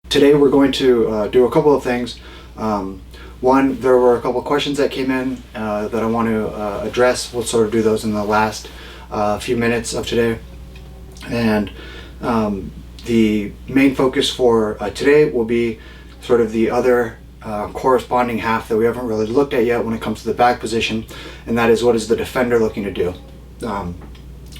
Today we're going to do a couple of things. One, there were a couple of questions that came in that I want to address. We'll sort of do those in the last few minutes of today. And the main focus for today will be sort of the other corresponding half that we haven't really looked at yet when it comes to the back position, and that is, what is the defender looking to do?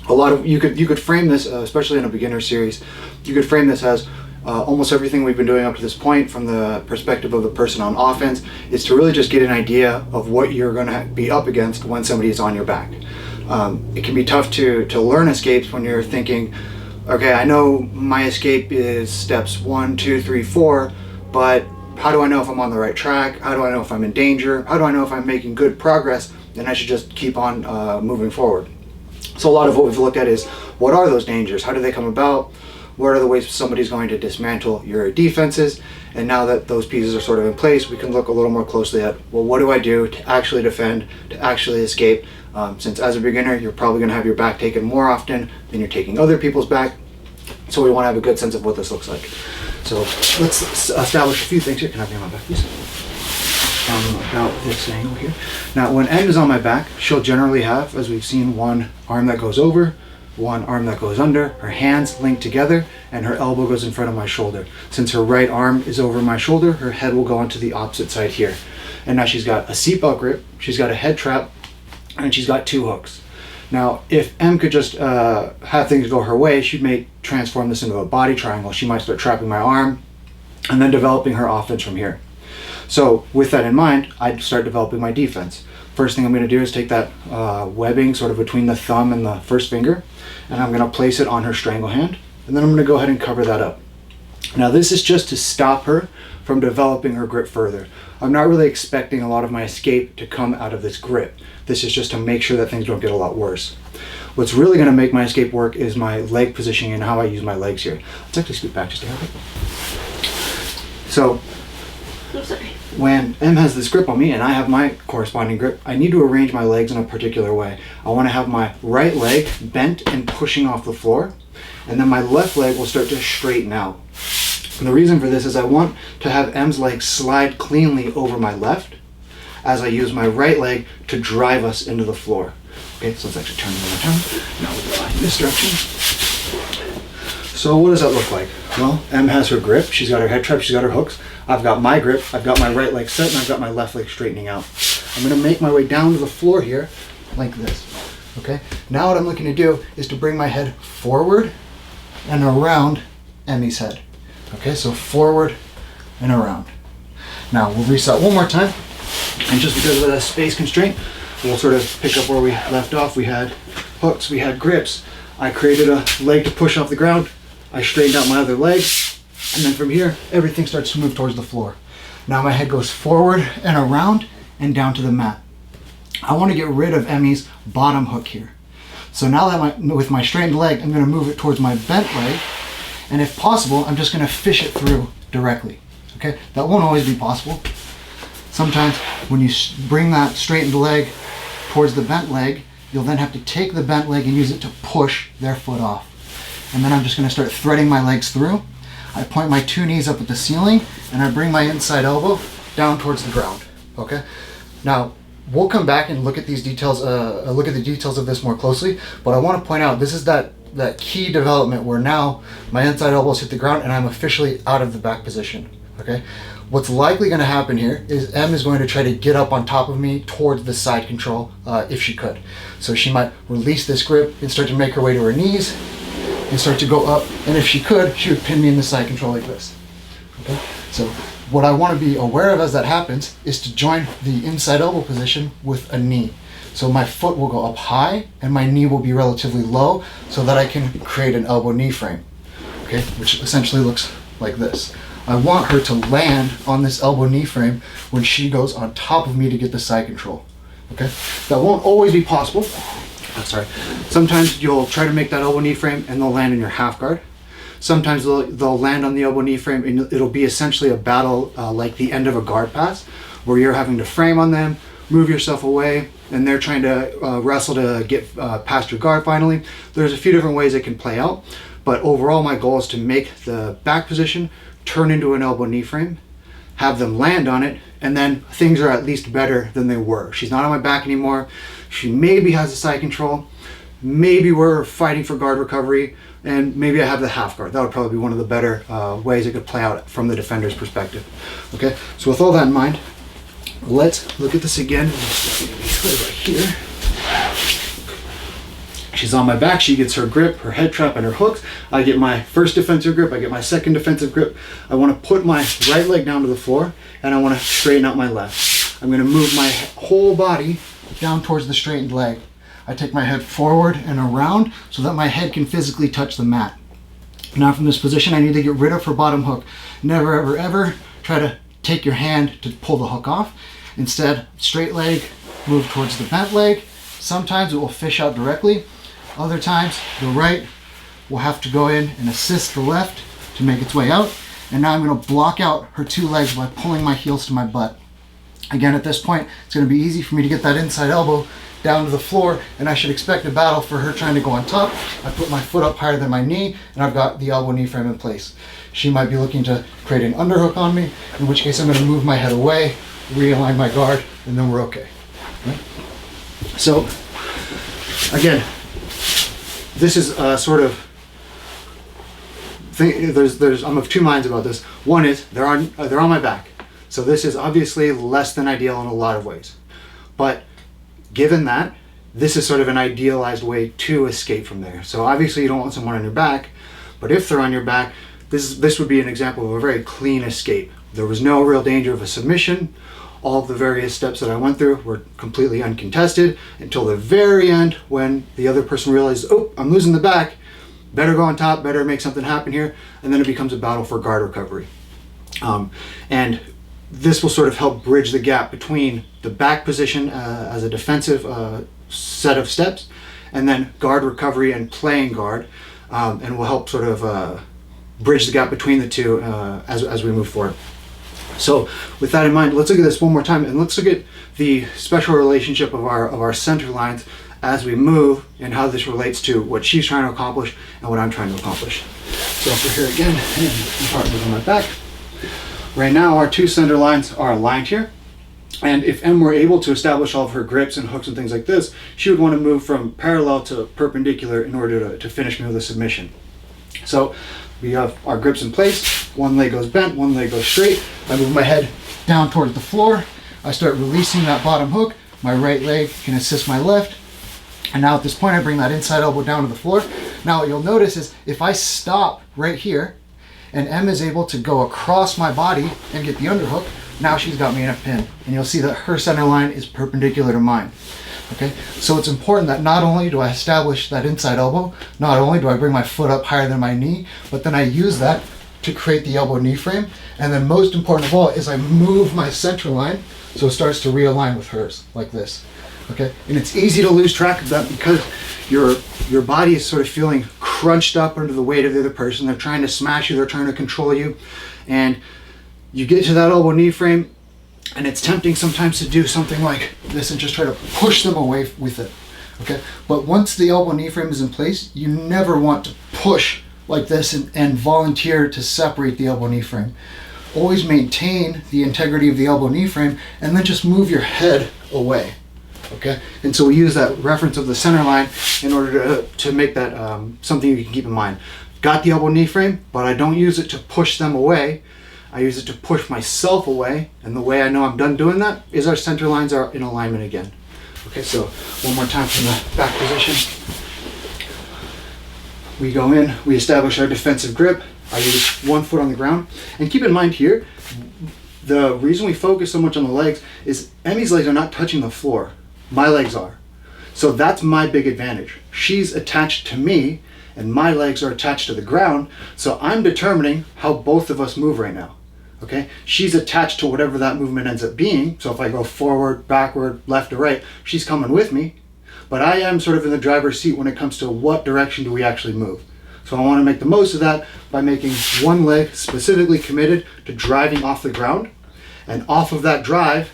A lot of you could frame this, especially in a beginner series, you could frame this as almost everything we've been doing up to this point from the perspective of the person on offense is to really just get an idea of what you're going to be up against when somebody is on your back. It can be tough to learn escapes when you're thinking, okay, I know my escape is steps 1, 2, 3, 4, but how do I know if I'm on the right track? How do I know if I'm in danger? How do I know if I'm making good progress? Then I should just keep on moving forward. So a lot of what we've looked at is, what are those dangers? How do they come about? What are the ways somebody's going to dismantle your defenses? And now that those pieces are sort of in place, we can look a little more closely at, well, what do I do to actually defend, to actually escape? Since as a beginner, you're probably going to have your back taken more often than you're taking other people's back. So we want to have a good sense of what this looks like. So let's establish a few things here. Can I be on my back, please? About this angle here. Now, when M is on my back, she'll generally have, as we've seen, one arm that goes over, one arm that goes under, her hands linked together, and her elbow goes in front of my shoulder. Since her right arm is over my shoulder, her head will go onto the opposite side here. And now she's got a seatbelt grip, she's got a head trap, and she's got 2 hooks. Now, if M could just have things go her way, she may transform this into a body triangle. She might start trapping my arm and then developing her offense from here. So with that in mind, I'd start developing my defense. First thing I'm going to do is take that webbing sort of between the thumb and the first finger, and I'm going to place it on her strangle hand, and then I'm going to go ahead and cover that up. Now this is just to stop her from developing her grip further. I'm not really expecting a lot of my escape to come out of this grip. This is just to make sure that things don't get a lot worse. What's really going to make my escape work is my leg positioning and how I use my legs here. Let's actually scoot back just a little bit. So when M has this grip on me and I have my corresponding grip, I need to arrange my legs in a particular way. I want to have my right leg bent and pushing off the floor, and then my left leg will start to straighten out. And the reason for this is I want to have M's leg slide cleanly over my left as I use my right leg to drive us into the floor. Okay, so let's actually turn it one time. Now we'll go in this direction. So what does that look like? Well, M has her grip, she's got her head trap, she's got her hooks. I've got my grip, I've got my right leg set, and I've got my left leg straightening out. I'm going to make my way down to the floor here like this. Okay, now what I'm looking to do is to bring my head forward and around Emmy's head. Okay, so forward and around. Now we'll reset one more time, and just because of that space constraint, we'll sort of pick up where we left off. We had hooks, we had grips. I created a leg to push off the ground. I straightened out my other leg, and then from here, everything starts to move towards the floor. Now my head goes forward and around and down to the mat. I want to get rid of Emmy's bottom hook here. So now that with my straightened leg, I'm going to move it towards my bent leg, and if possible, I'm just going to fish it through directly. Okay, that won't always be possible. Sometimes when you bring that straightened leg towards the bent leg, you'll then have to take the bent leg and use it to push their foot off. And then I'm just going to start threading my legs through. I point my 2 knees up at the ceiling, and I bring my inside elbow down towards the ground. Okay. Now we'll come back and look at these details. Look at the details of this more closely. But I want to point out, this is that key development where now my inside elbows hit the ground and I'm officially out of the back position. Okay. What's likely going to happen here is M is going to try to get up on top of me towards the side control if she could. So she might release this grip and start to make her way to her knees and start to go up, and if she could, she would pin me in the side control like this. Okay? So what I want to be aware of as that happens is to join the inside elbow position with a knee. So my foot will go up high and my knee will be relatively low so that I can create an elbow knee frame, okay, which essentially looks like this. I want her to land on this elbow knee frame when she goes on top of me to get the side control. Okay, that won't always be possible. Sorry. Sometimes you'll try to make that elbow knee frame and they'll land in your half guard. Sometimes they'll land on the elbow knee frame and it'll be essentially a battle like the end of a guard pass, where you're having to frame on them, move yourself away, and they're trying to wrestle to get past your guard finally. There's a few different ways it can play out, but overall my goal is to make the back position turn into an elbow knee frame, have them land on it, and then things are at least better than they were. She's not on my back anymore. She maybe has a side control. Maybe we're fighting for guard recovery, and maybe I have the half guard. That would probably be one of the better ways it could play out from the defender's perspective. Okay, so with all that in mind, let's look at this again. Right here. She's on my back, she gets her grip, her head trap, and her hooks. I get my first defensive grip, I get my second defensive grip. I want to put my right leg down to the floor, and I want to straighten out my left. I'm going to move my whole body down towards the straightened leg. I take my head forward and around so that my head can physically touch the mat. Now from this position, I need to get rid of her bottom hook. Never, ever, ever try to take your hand to pull the hook off. Instead, straight leg, move towards the bent leg. Sometimes it will fish out directly. Other times, the right will have to go in and assist the left to make its way out. And now I'm going to block out her two legs by pulling my heels to my butt. Again, at this point, it's going to be easy for me to get that inside elbow down to the floor, and I should expect a battle for her trying to go on top. I put my foot up higher than my knee, and I've got the elbow knee frame in place. She might be looking to create an underhook on me, in which case I'm going to move my head away, realign my guard, and then we're okay. Right? So, again, this is sort of I'm of two minds about this. One is they're on my back, so this is obviously less than ideal in a lot of ways. But given that, this is sort of an idealized way to escape from there. So obviously you don't want someone on your back, but if they're on your back, this would be an example of a very clean escape. There was no real danger of a submission. All of the various steps that I went through were completely uncontested until the very end, when the other person realizes, oh, I'm losing the back, better go on top, better make something happen here, and then it becomes a battle for guard recovery. And this will sort of help bridge the gap between the back position as a defensive set of steps, and then guard recovery and playing guard, and will help sort of bridge the gap between the two as we move forward. So with that in mind, let's look at this one more time, and let's look at the special relationship of our center lines as we move, and how this relates to what she's trying to accomplish and what I'm trying to accomplish. So if we're here again, and my partner's on my back. Right now our two center lines are aligned here, and if M were able to establish all of her grips and hooks and things like this, she would want to move from parallel to perpendicular in order to finish me with a submission. So we have our grips in place, one leg goes bent, one leg goes straight. I move my head down towards the floor, I start releasing that bottom hook, my right leg can assist my left, and now at this point I bring that inside elbow down to the floor. Now what you'll notice is if I stop right here, and M is able to go across my body and get the underhook, now she's got me in a pin. And you'll see that her center line is perpendicular to mine. Okay, so it's important that not only do I establish that inside elbow, not only do I bring my foot up higher than my knee, but then I use that to create the elbow knee frame. And then most important of all is I move my center line so it starts to realign with hers, like this. Okay, and it's easy to lose track of that because your body is sort of feeling crunched up under the weight of the other person. They're trying to smash you, they're trying to control you, and you get to that elbow knee frame, and it's tempting sometimes to do something like this and just try to push them away with it. Okay, but once the elbow knee frame is in place, you never want to push like this and volunteer to separate the elbow knee frame. Always maintain the integrity of the elbow knee frame, and then just move your head away. Okay, and so we use that reference of the center line in order to make that something you can keep in mind. Got the elbow knee frame, but I don't use it to push them away. I use it to push myself away, and the way I know I'm done doing that is our center lines are in alignment again. Okay, so one more time from the back position. We go in, we establish our defensive grip. I use one foot on the ground, and keep in mind here, the reason we focus so much on the legs is Emmy's legs are not touching the floor. My legs are. So that's my big advantage. She's attached to me and my legs are attached to the ground, so I'm determining how both of us move right now. Okay? She's attached to whatever that movement ends up being, so if I go forward, backward, left or right, she's coming with me, but I am sort of in the driver's seat when it comes to what direction do we actually move. So I want to make the most of that by making one leg specifically committed to driving off the ground, and off of that drive,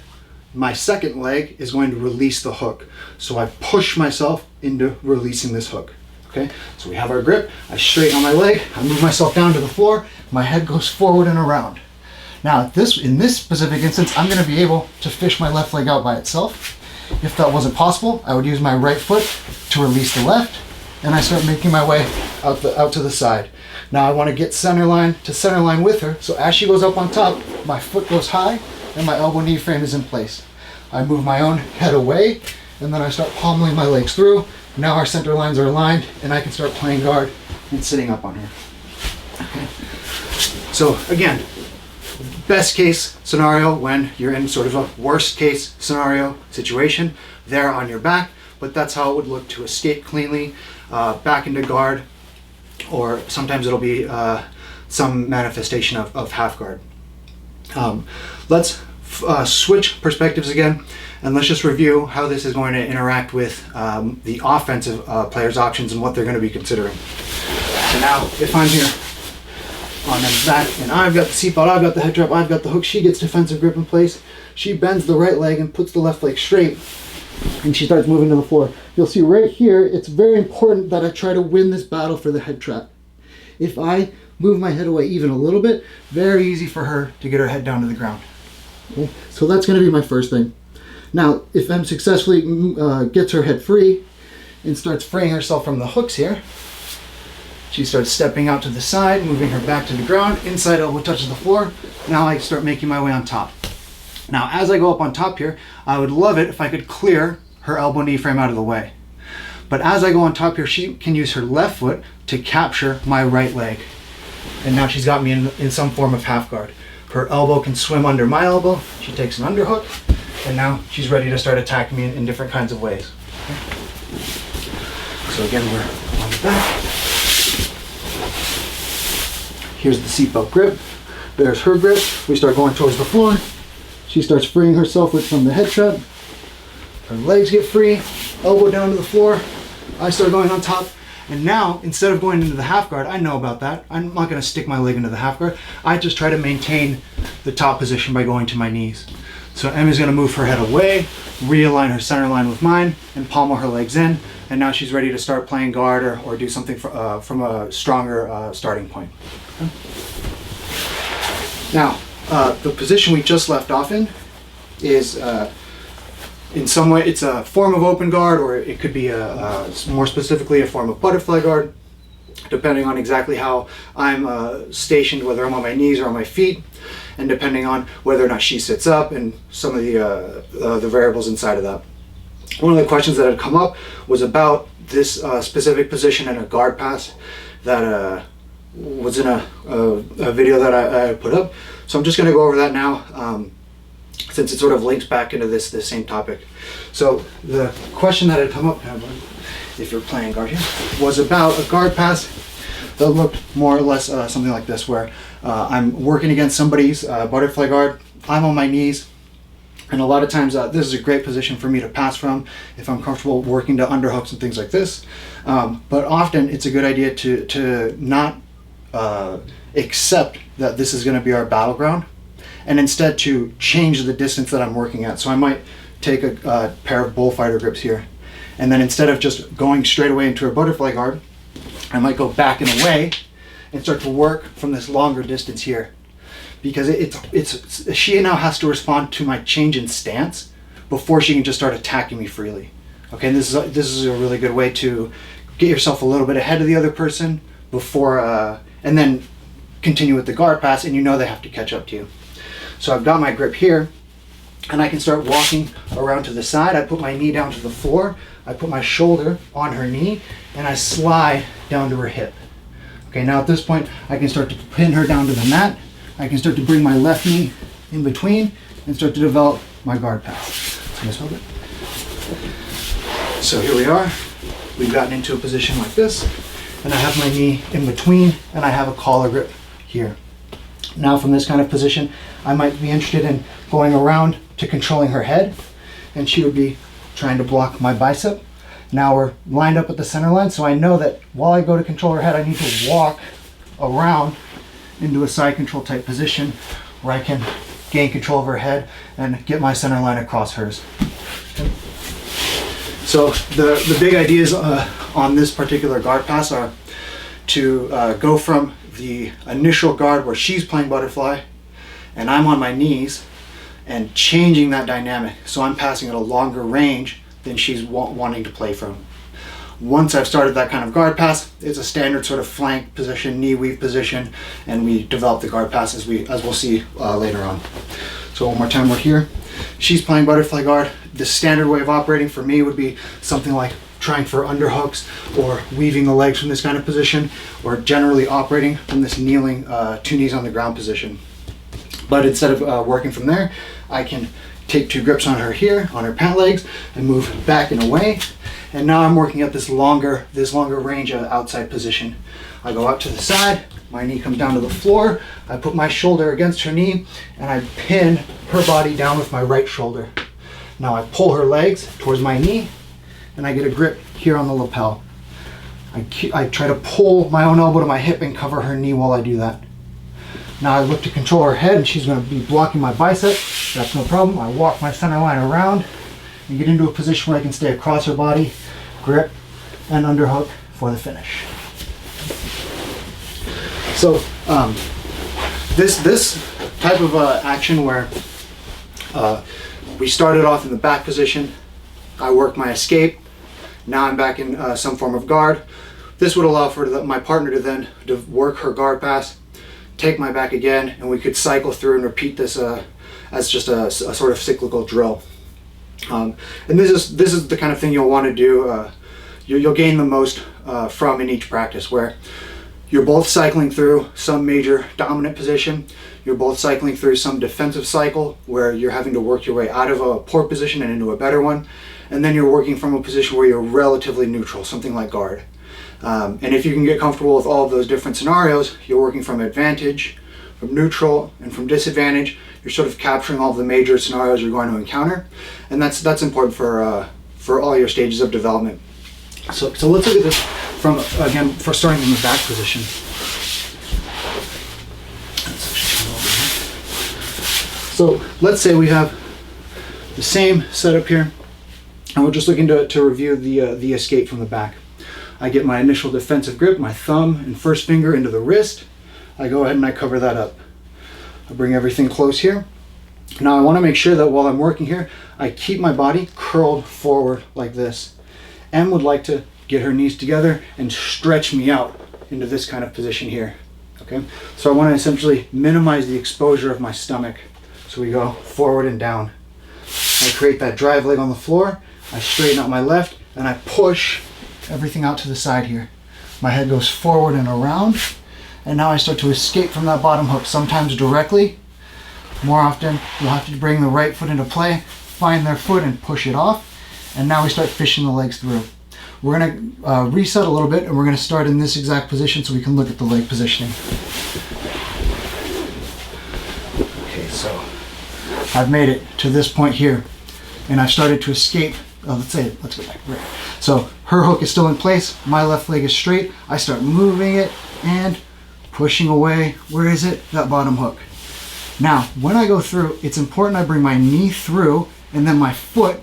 my second leg is going to release the hook. So I push myself into releasing this hook. Okay, so we have our grip, I straighten on my leg, I move myself down to the floor, my head goes forward and around. Now in this specific instance, I'm gonna be able to fish my left leg out by itself. If that wasn't possible, I would use my right foot to release the left, and I start making my way out to the side. Now I wanna get center line to center line with her, so as she goes up on top, my foot goes high and my elbow knee frame is in place. I move my own head away, and then I start pommeling my legs through. Now our center lines are aligned, and I can start playing guard and sitting up on her. Okay. So again, best case scenario when you're in sort of a worst case scenario situation, there on your back, but that's how it would look to escape cleanly, back into guard, or sometimes it'll be some manifestation of half guard. Let's switch perspectives again, and let's just review how this is going to interact with the offensive player's options and what they're going to be considering. So now, if I'm here on the back and I've got the seatbelt, I've got the head trap, I've got the hook, she gets defensive grip in place, she bends the right leg and puts the left leg straight, and she starts moving to the floor. You'll see right here, it's very important that I try to win this battle for the head trap. If I move my head away even a little bit, very easy for her to get her head down to the ground. Okay? So that's going to be my first thing. Now, if M successfully gets her head free and starts freeing herself from the hooks here, she starts stepping out to the side, moving her back to the ground, inside elbow touches the floor. Now I start making my way on top. Now, as I go up on top here, I would love it if I could clear her elbow knee frame out of the way. But as I go on top here, she can use her left foot to capture my right leg. And now she's got me in some form of half guard. Her elbow can swim under my elbow. She takes an underhook, and now she's ready to start attacking me in different kinds of ways. Okay. So again, we're on the back. Here's the seatbelt grip. There's her grip. We start going towards the floor. She starts freeing herself from the head trap. Her legs get free, elbow down to the floor. I start going on top. And now, instead of going into the half guard, I know about that. I'm not going to stick my leg into the half guard. I just try to maintain the top position by going to my knees. So Emmy's going to move her head away, realign her center line with mine, and pommel her legs in. And now she's ready to start playing guard or do something from a stronger starting point. Okay. Now, the position we just left off in is, in some way, it's a form of open guard, or it could be more specifically a form of butterfly guard, depending on exactly how I'm stationed, whether I'm on my knees or on my feet, and depending on whether or not she sits up, and some of the variables inside of that. One of the questions that had come up was about this specific position in a guard pass that was in a video that I put up. So I'm just going to go over that now, since it sort of links back into this same topic. So the question that had come up, if you're playing guard here, was about a guard pass that looked more or less something like this, where I'm working against somebody's butterfly guard, I'm on my knees, and a lot of times this is a great position for me to pass from if I'm comfortable working to underhooks and things like this. But often it's a good idea to not accept that this is going to be our battleground, and instead to change the distance that I'm working at. So I might take a pair of bullfighter grips here, and then instead of just going straight away into a butterfly guard, I might go back and away and start to work from this longer distance here, because she now has to respond to my change in stance before she can just start attacking me freely. Okay, and this is a really good way to get yourself a little bit ahead of the other person before, and then continue with the guard pass, and you know they have to catch up to you. So I've got my grip here, and I can start walking around to the side. I put my knee down to the floor, I put my shoulder on her knee, and I slide down to her hip. Okay, now at this point, I can start to pin her down to the mat. I can start to bring my left knee in between and start to develop my guard pass. So just hold it. So here we are. We've gotten into a position like this, and I have my knee in between, and I have a collar grip here. Now from this kind of position, I might be interested in going around to controlling her head, and she would be trying to block my bicep. Now we're lined up at the center line, so I know that while I go to control her head, I need to walk around into a side control type position where I can gain control of her head and get my center line across hers. Okay. So the big ideas on this particular guard pass are to go from the initial guard where she's playing butterfly and I'm on my knees, and changing that dynamic. So I'm passing at a longer range than she's wanting to play from. Once I've started that kind of guard pass, it's a standard sort of flank position, knee weave position, and we develop the guard pass as we'll see later on. So one more time, we're here. She's playing butterfly guard. The standard way of operating for me would be something like trying for underhooks or weaving the legs from this kind of position, or generally operating from this kneeling, 2 knees on the ground position. But instead of working from there, I can take 2 grips on her here, on her pant legs, and move back and away. And now I'm working at this longer range outside position. I go out to the side, my knee comes down to the floor, I put my shoulder against her knee, and I pin her body down with my right shoulder. Now I pull her legs towards my knee, and I get a grip here on the lapel. I try to pull my own elbow to my hip and cover her knee while I do that. Now I look to control her head, and she's going to be blocking my bicep. That's no problem. I walk my center line around and get into a position where I can stay across her body, grip, and underhook for the finish. So this type of action where we started off in the back position, I worked my escape, now I'm back in some form of guard. This would allow for my partner to then work her guard pass, take my back again, and we could cycle through and repeat this as just a sort of cyclical drill. And this is the kind of thing you'll want to do. You'll gain the most from in each practice, where you're both cycling through some major dominant position, you're both cycling through some defensive cycle where you're having to work your way out of a poor position and into a better one, and then you're working from a position where you're relatively neutral, something like guard. And if you can get comfortable with all of those different scenarios, you're working from advantage, from neutral, and from disadvantage. You're sort of capturing all of the major scenarios you're going to encounter, and that's important for all your stages of development. So let's look at this from, again, for starting in the back position. So let's say we have the same setup here, and we're just looking to review the escape from the back. I get my initial defensive grip, my thumb and first finger into the wrist. I go ahead and I cover that up. I bring everything close here. Now I want to make sure that while I'm working here, I keep my body curled forward like this. Em would like to get her knees together and stretch me out into this kind of position here. Okay, so I want to essentially minimize the exposure of my stomach. So we go forward and down. I create that drive leg on the floor. I straighten out my left and I push everything out to the side here. My head goes forward and around, and now I start to escape from that bottom hook, sometimes directly. More often, you'll have to bring the right foot into play, find their foot and push it off, and now we start fishing the legs through. We're going to reset a little bit, and we're going to start in this exact position so we can look at the leg positioning. Okay, so I've made it to this point here, and I've started to escape. Let's go back. Right. So her hook is still in place, my left leg is straight. I start moving it and pushing away. Where is it? That bottom hook. Now, when I go through, it's important I bring my knee through and then my foot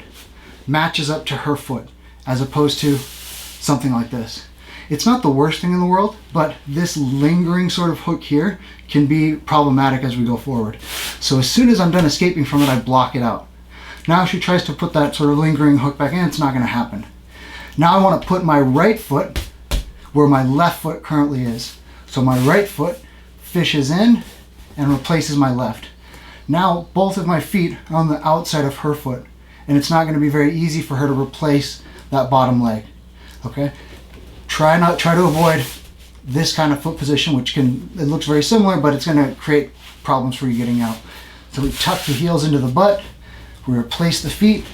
matches up to her foot, as opposed to something like this. It's not the worst thing in the world, but this lingering sort of hook here can be problematic as we go forward. So as soon as I'm done escaping from it, I block it out. Now if she tries to put that sort of lingering hook back in, it's not going to happen. Now I want to put my right foot where my left foot currently is. So my right foot fishes in and replaces my left. Now both of my feet are on the outside of her foot, and it's not going to be very easy for her to replace that bottom leg. Okay? Try to avoid this kind of foot position, it looks very similar, but it's going to create problems for you getting out. So we tuck the heels into the butt, we replace the feet,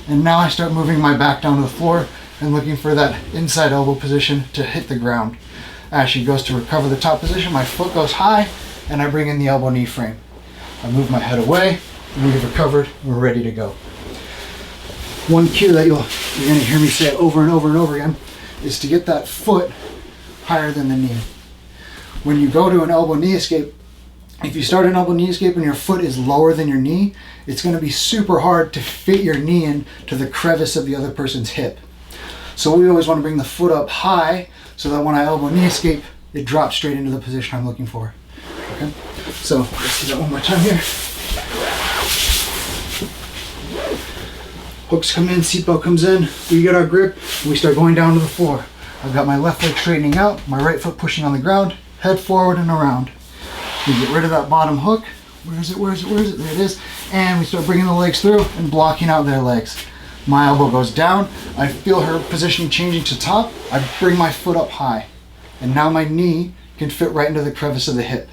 and now I start moving my back down to the floor and looking for that inside elbow position to hit the ground. As she goes to recover the top position, my foot goes high, and I bring in the elbow knee frame. I move my head away, and we've recovered, and we're ready to go. One cue that you're going to hear me say over and over and over again is to get that foot higher than the knee. When you go to an elbow knee escape, if you start an elbow knee escape and your foot is lower than your knee, it's going to be super hard to fit your knee in to the crevice of the other person's hip. So we always want to bring the foot up high so that when I elbow knee escape, it drops straight into the position I'm looking for. Okay, so let's do that one more time here. Hooks come in, seatbelt comes in, we get our grip, and we start going down to the floor. I've got my left leg straightening out, my right foot pushing on the ground, head forward and around. We get rid of that bottom hook. Where is it? There it is. And we start bringing the legs through and blocking out their legs. My elbow goes down. I feel her positioning changing to top. I bring my foot up high. And now my knee can fit right into the crevice of the hip.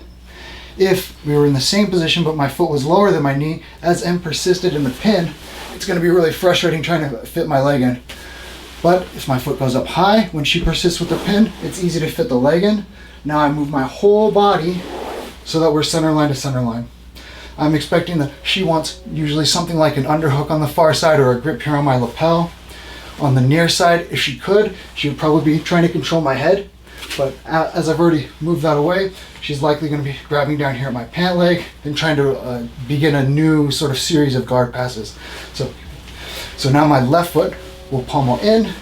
If we were in the same position but my foot was lower than my knee, as M persisted in the pin, it's going to be really frustrating trying to fit my leg in. But if my foot goes up high, when she persists with the pin, it's easy to fit the leg in. Now I move my whole body so that we're center line to center line. I'm expecting that she wants usually something like an underhook on the far side or a grip here on my lapel. On the near side, if she could, she would probably be trying to control my head. But as I've already moved that away, she's likely going to be grabbing down here at my pant leg and trying to begin a new sort of series of guard passes. So now my left foot will pommel in,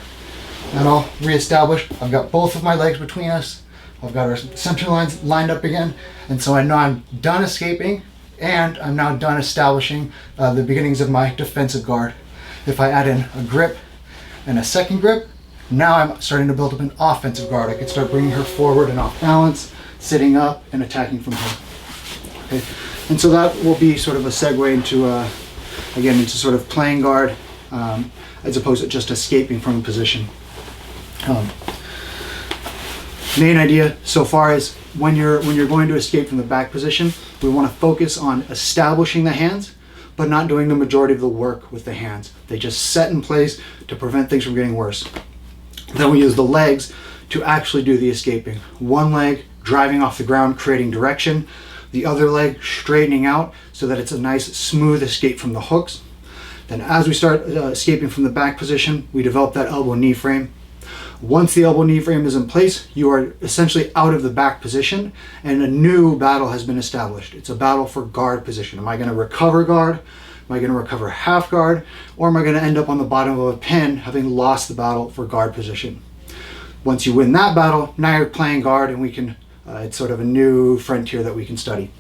and I'll reestablish. I've got both of my legs between us. I've got our center lines lined up again, and so I know I'm done escaping, and I'm now done establishing the beginnings of my defensive guard. If I add in a grip and a second grip, now I'm starting to build up an offensive guard. I can start bringing her forward and off balance, sitting up and attacking from here. Okay, and so that will be sort of a segue into, again, into sort of playing guard as opposed to just escaping from a position. Main idea so far is when you're going to escape from the back position, we want to focus on establishing the hands, but not doing the majority of the work with the hands. They just set in place to prevent things from getting worse. Then we use the legs to actually do the escaping. One leg driving off the ground, creating direction. The other leg straightening out so that it's a nice smooth escape from the hooks. Then as we start escaping from the back position, we develop that elbow knee frame. Once the elbow knee frame is in place, you are essentially out of the back position and a new battle has been established. It's a battle for guard position. Am I going to recover guard? Am I going to recover half guard? Or am I going to end up on the bottom of a pin having lost the battle for guard position? Once you win that battle, now you're playing guard and we can, it's sort of a new frontier that we can study.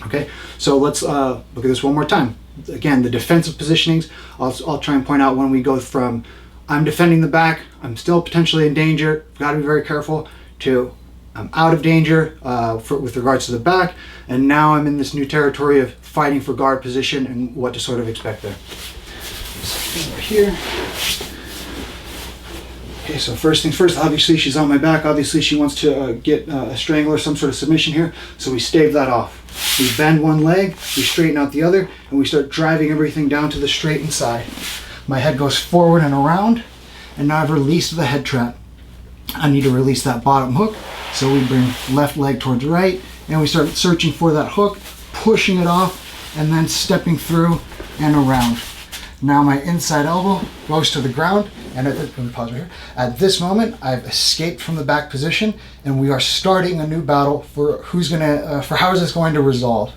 Okay, so let's look at this one more time. Again, the defensive positionings, I'll try and point out when we go from I'm defending the back, I'm still potentially in danger, got to be very careful, to I'm out of danger with regards to the back, and now I'm in this new territory of fighting for guard position and what to sort of expect there. So over here. Okay, so first things first, obviously she's on my back, obviously she wants to get a strangle or some sort of submission here, so we stave that off. We bend one leg, we straighten out the other, and we start driving everything down to the straightened side. My head goes forward and around, and now I've released the head trap. I need to release that bottom hook, so we bring left leg towards right, and we start searching for that hook, pushing it off, and then stepping through and around. Now my inside elbow goes to the ground, and let me pause right here. At this moment, I've escaped from the back position, and we are starting a new battle for how is this going to resolve?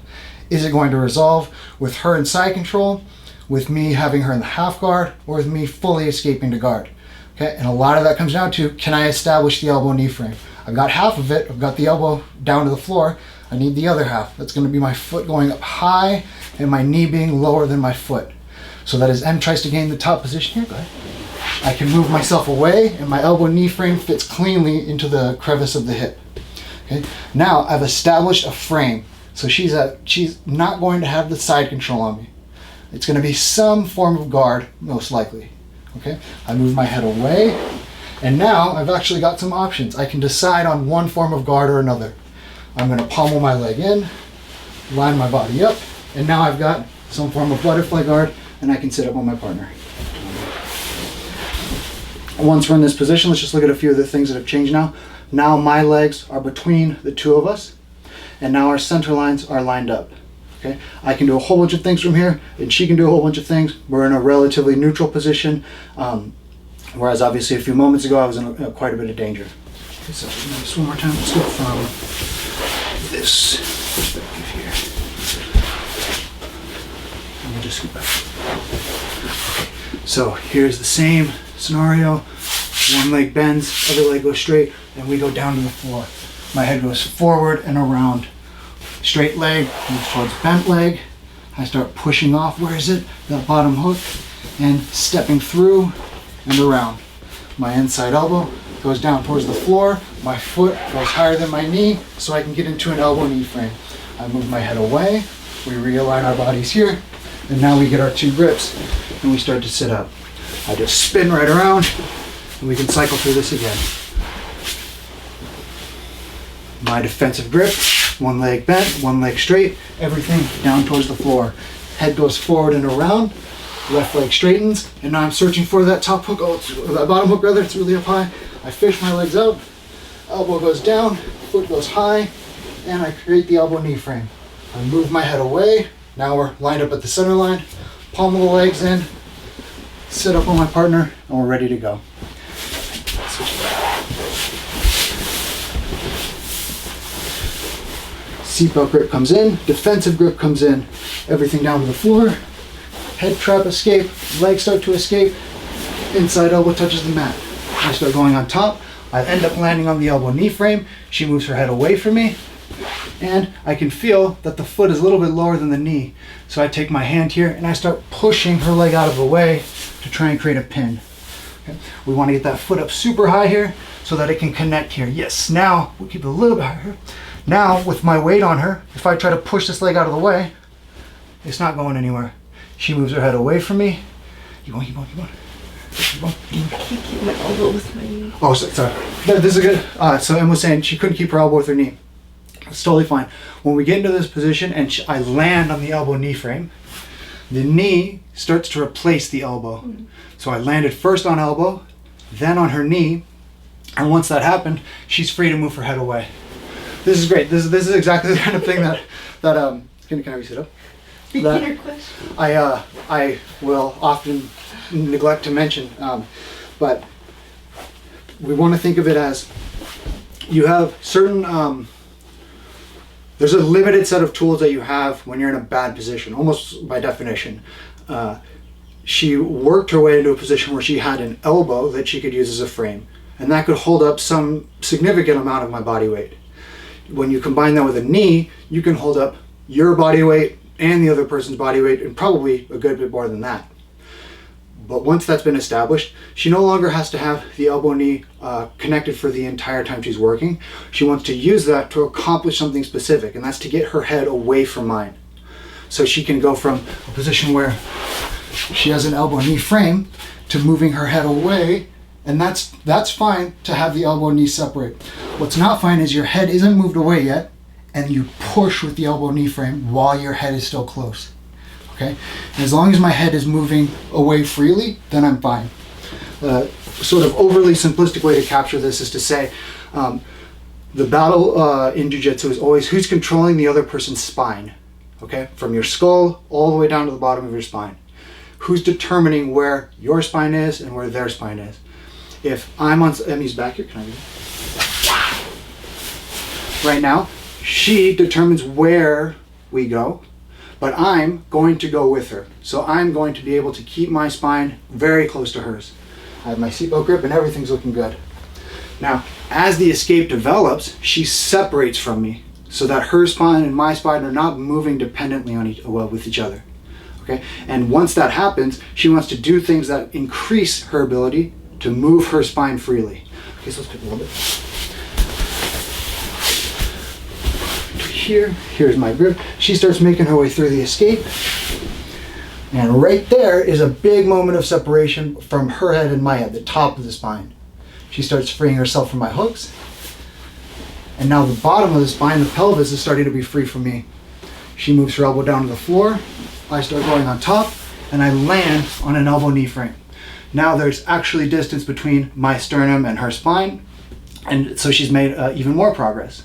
Is it going to resolve with her in side control, with me having her in the half guard, or with me fully escaping to guard? Okay, and a lot of that comes down to, can I establish the elbow knee frame? I've got half of it, I've got the elbow down to the floor, I need the other half. That's going to be my foot going up high and my knee being lower than my foot. So that as M tries to gain the top position here, go ahead, I can move myself away and my elbow knee frame fits cleanly into the crevice of the hip. Okay, now I've established a frame. So she's not going to have the side control on me. It's going to be some form of guard, most likely. Okay, I move my head away, and now I've actually got some options. I can decide on one form of guard or another. I'm going to pommel my leg in, line my body up, and now I've got some form of butterfly guard, and I can sit up on my partner. Once we're in this position, let's just look at a few of the things that have changed now. Now my legs are between the two of us, and now our center lines are lined up. Okay, I can do a whole bunch of things from here, and she can do a whole bunch of things. We're in a relatively neutral position, whereas obviously a few moments ago I was in quite a bit of danger. Okay, so just one more time. Let's go from this perspective here. Let me just scoot back. Okay, so here's the same scenario. One leg bends, other leg goes straight, and we go down to the floor. My head goes forward and around. Straight leg moves towards bent leg. I start pushing off, where is it? That bottom hook, and stepping through and around. My inside elbow goes down towards the floor. My foot goes higher than my knee so I can get into an elbow knee frame. I move my head away. We realign our bodies here. And now we get our 2 grips and we start to sit up. I just spin right around and we can cycle through this again. My defensive grip, one leg bent, one leg straight, everything down towards the floor. Head goes forward and around, left leg straightens, and now I'm searching for that top hook, or that bottom hook rather, it's really up high. I fish my legs out, elbow goes down, foot goes high, and I create the elbow knee frame. I move my head away. Now we're lined up at the center line, palm of the legs in, sit up on my partner, and we're ready to go. Seatbelt grip comes in, defensive grip comes in, everything down to the floor, head trap escape, legs start to escape, inside elbow touches the mat. I start going on top, I end up landing on the elbow knee frame, she moves her head away from me, and I can feel that the foot is a little bit lower than the knee. So I take my hand here and I start pushing her leg out of the way to try and create a pin. Okay. We want to get that foot up super high here so that it can connect here. Yes, now we'll keep it a little bit higher. Now with my weight on her, if I try to push this leg out of the way, it's not going anywhere. She moves her head away from me. Keep on, keep on, keep on. Keep on. I can't keep my elbow with my knee. Oh, sorry. This is good. So Em was saying she couldn't keep her elbow with her knee. It's totally fine. When we get into this position and I land on the elbow knee frame, the knee starts to replace the elbow. Mm-hmm. So I landed first on elbow, then on her knee, and once that happened, she's free to move her head away. This is great. This is exactly the kind of thing that can I sit up? Beginner question. I will often neglect to mention, but we want to think of it as you have certain. There's a limited set of tools that you have when you're in a bad position, almost by definition. She worked her way into a position where she had an elbow that she could use as a frame, and that could hold up some significant amount of my body weight. When you combine that with a knee, you can hold up your body weight and the other person's body weight, and probably a good bit more than that. But once that's been established, she no longer has to have the elbow knee connected for the entire time she's working. She wants to use that to accomplish something specific, and that's to get her head away from mine. So she can go from a position where she has an elbow knee frame to moving her head away, and that's fine to have the elbow and knee separate. What's not fine is your head isn't moved away yet, and you push with the elbow knee frame while your head is still close. Okay, as long as my head is moving away freely, then I'm fine. Sort of overly simplistic way to capture this is to say the battle in Jiu Jitsu is always who's controlling the other person's spine. Okay, from your skull all the way down to the bottom of your spine. Who's determining where your spine is and where their spine is. If I'm on Emmy's back here, can I do that? Right now, she determines where we go. But I'm going to go with her. So I'm going to be able to keep my spine very close to hers. I have my seatbelt grip and everything's looking good. Now, as the escape develops, she separates from me so that her spine and my spine are not moving dependently on with each other. Okay? And once that happens, she wants to do things that increase her ability to move her spine freely. Okay, so let's pick a little bit. Here's my grip. She starts making her way through the escape. And right there is a big moment of separation from her head and my head, the top of the spine. She starts freeing herself from my hooks. And now the bottom of the spine, the pelvis, is starting to be free from me. She moves her elbow down to the floor. I start going on top, and I land on an elbow knee frame. Now there's actually distance between my sternum and her spine, and so she's made even more progress.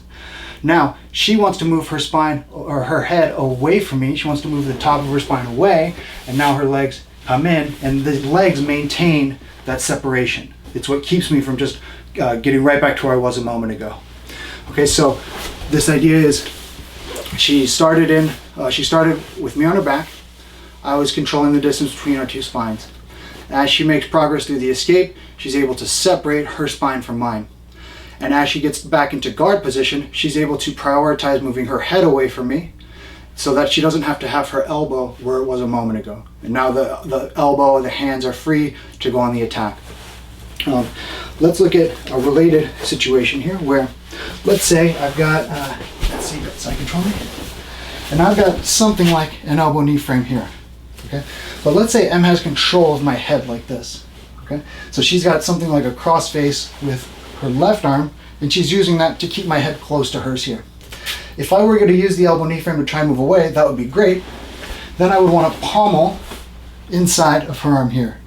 Now, she wants to move her spine or her head away from me. She wants to move the top of her spine away, and now her legs come in, and the legs maintain that separation. It's what keeps me from just getting right back to where I was a moment ago. Okay, so this idea is she started with me on her back. I was controlling the distance between our two spines. As she makes progress through the escape, she's able to separate her spine from mine. And as she gets back into guard position, she's able to prioritize moving her head away from me so that she doesn't have to have her elbow where it was a moment ago. And now the elbow and the hands are free to go on the attack. Let's look at a related situation here where, let's say I've got, let's see, side control me, and I've got something like an elbow knee frame here. Okay, but let's say M has control of my head like this. Okay, so she's got something like a cross face with her left arm, and she's using that to keep my head close to hers here. If I were going to use the elbow knee frame to try and move away, that would be great. Then I would want to pommel inside of her arm here.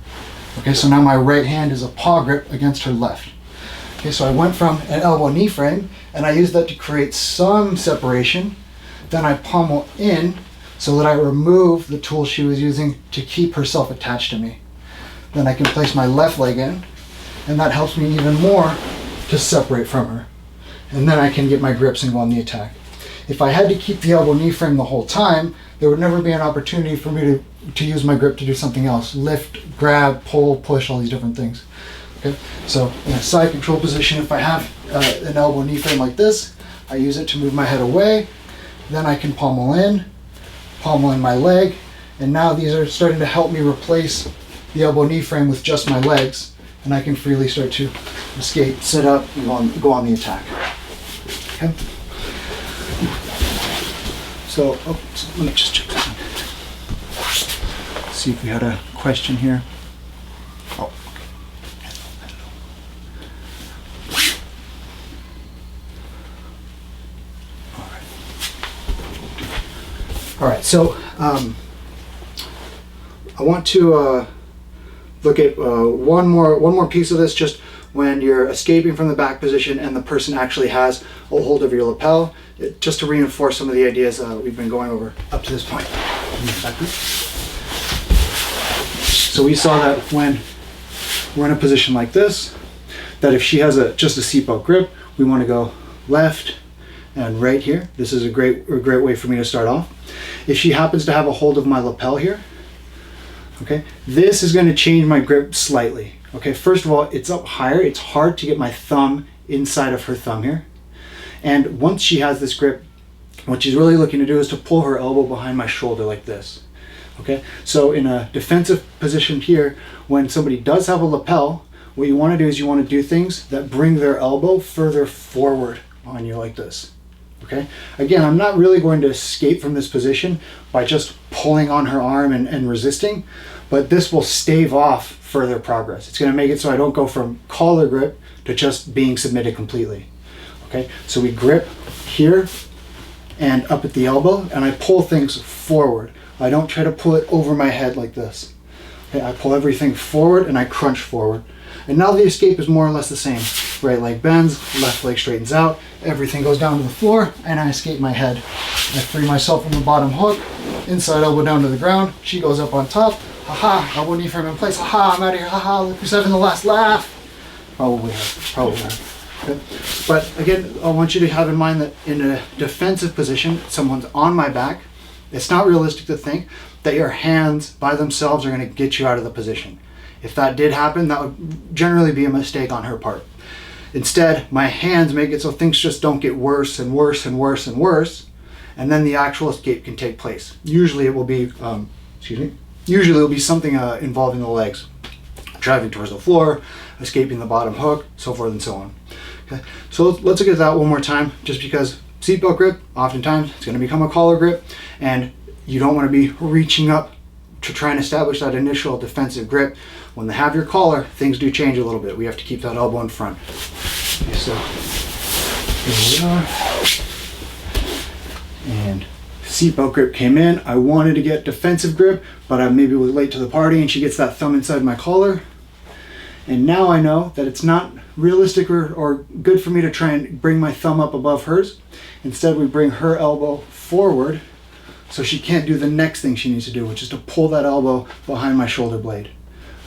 Okay, so now my right hand is a paw grip against her left. Okay, so I went from an elbow knee frame, and I used that to create some separation. Then I pommel in so that I remove the tool she was using to keep herself attached to me. Then I can place my left leg in, and that helps me even more to separate from her. And then I can get my grips and go on the attack. If I had to keep the elbow knee frame the whole time, there would never be an opportunity for me to use my grip to do something else. Lift, grab, pull, push, all these different things. Okay, so in a side control position, if I have an elbow knee frame like this, I use it to move my head away. Then I can pommel in my leg, and now these are starting to help me replace the elbow knee frame with just my legs, and I can freely start to escape, sit up, and go on the attack. Okay. So let me just check that. See if we had a question here. Oh, okay. All right. So I want to look at one more piece of this. Just when you're escaping from the back position and the person actually has a hold of your lapel, just to reinforce some of the ideas we've been going over up to this point. So we saw that when we're in a position like this, that if she has just a seatbelt grip, we want to go left and right here. This is a great way for me to start off. If she happens to have a hold of my lapel here, okay, this is going to change my grip slightly. Okay, first of all, it's up higher. It's hard to get my thumb inside of her thumb here. And once she has this grip, what she's really looking to do is to pull her elbow behind my shoulder like this. Okay, so in a defensive position here, when somebody does have a lapel, what you want to do is you want to do things that bring their elbow further forward on you like this. Okay, again, I'm not really going to escape from this position by just pulling on her arm and resisting, but this will stave off further progress. It's going to make it so I don't go from collar grip to just being submitted completely. Okay, so we grip here and up at the elbow, and I pull things forward. I don't try to pull it over my head like this. Okay, I pull everything forward and I crunch forward. And now the escape is more or less the same. Right leg bends, left leg straightens out, everything goes down to the floor, and I escape my head. I free myself from the bottom hook, inside elbow down to the ground, she goes up on top, haha, elbow knee frame in place, haha, I'm out of here, haha, look who's having the last laugh. Probably her. Okay. But again, I want you to have in mind that in a defensive position, someone's on my back, it's not realistic to think that your hands by themselves are going to get you out of the position. If that did happen, that would generally be a mistake on her part. Instead, my hands make it so things just don't get worse and worse and worse and worse, and then the actual escape can take place. Usually it will be, usually it will be something involving the legs. Driving towards the floor, escaping the bottom hook, so forth and so on. Okay. So let's look at that one more time, just because seatbelt grip, oftentimes it's going to become a collar grip, and you don't want to be reaching up to try and establish that initial defensive grip. When they have your collar, things do change a little bit. We have to keep that elbow in front. Okay, so here we are. And seatbelt grip came in. I wanted to get defensive grip, but I maybe was late to the party, and she gets that thumb inside my collar. And now I know that it's not realistic or good for me to try and bring my thumb up above hers. Instead, we bring her elbow forward so she can't do the next thing she needs to do, which is to pull that elbow behind my shoulder blade.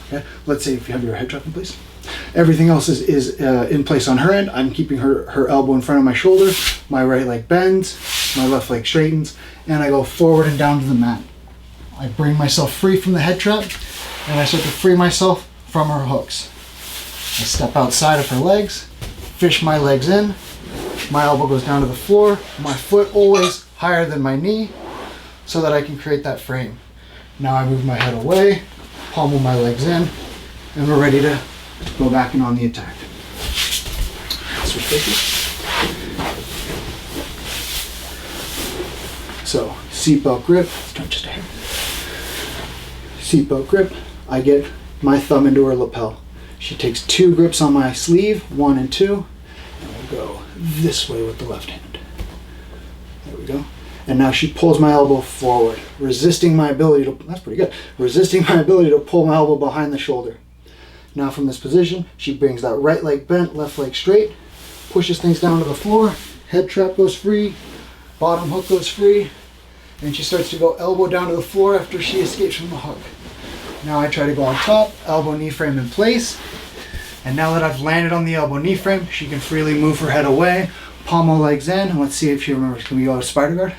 Okay? Let's say if you have your head drop in place. Everything else is in place on her end. I'm keeping her elbow in front of my shoulder. My right leg bends, my left leg straightens, and I go forward and down to the mat. I bring myself free from the head trap, and I start to free myself from her hooks. I step outside of her legs, fish my legs in, my elbow goes down to the floor, my foot always higher than my knee so that I can create that frame. Now I move my head away, pommel my legs in, and we're ready to go back and on the attack. Switch faces. So, seatbelt grip, turn just a hair. Seatbelt grip, I get my thumb into her lapel. She takes 2 grips on my sleeve, 1 and 2, and we'll go this way with the left hand. There we go. And now she pulls my elbow forward, resisting my ability to, that's pretty good, resisting my ability to pull my elbow behind the shoulder. Now from this position, she brings that right leg bent, left leg straight, pushes things down to the floor, head trap goes free, bottom hook goes free, and she starts to go elbow down to the floor after she escapes from the hook. Now I try to go on top, elbow knee frame in place, and now that I've landed on the elbow knee frame, she can freely move her head away, pommel legs in, and let's see if she remembers. Can we go to spider guard?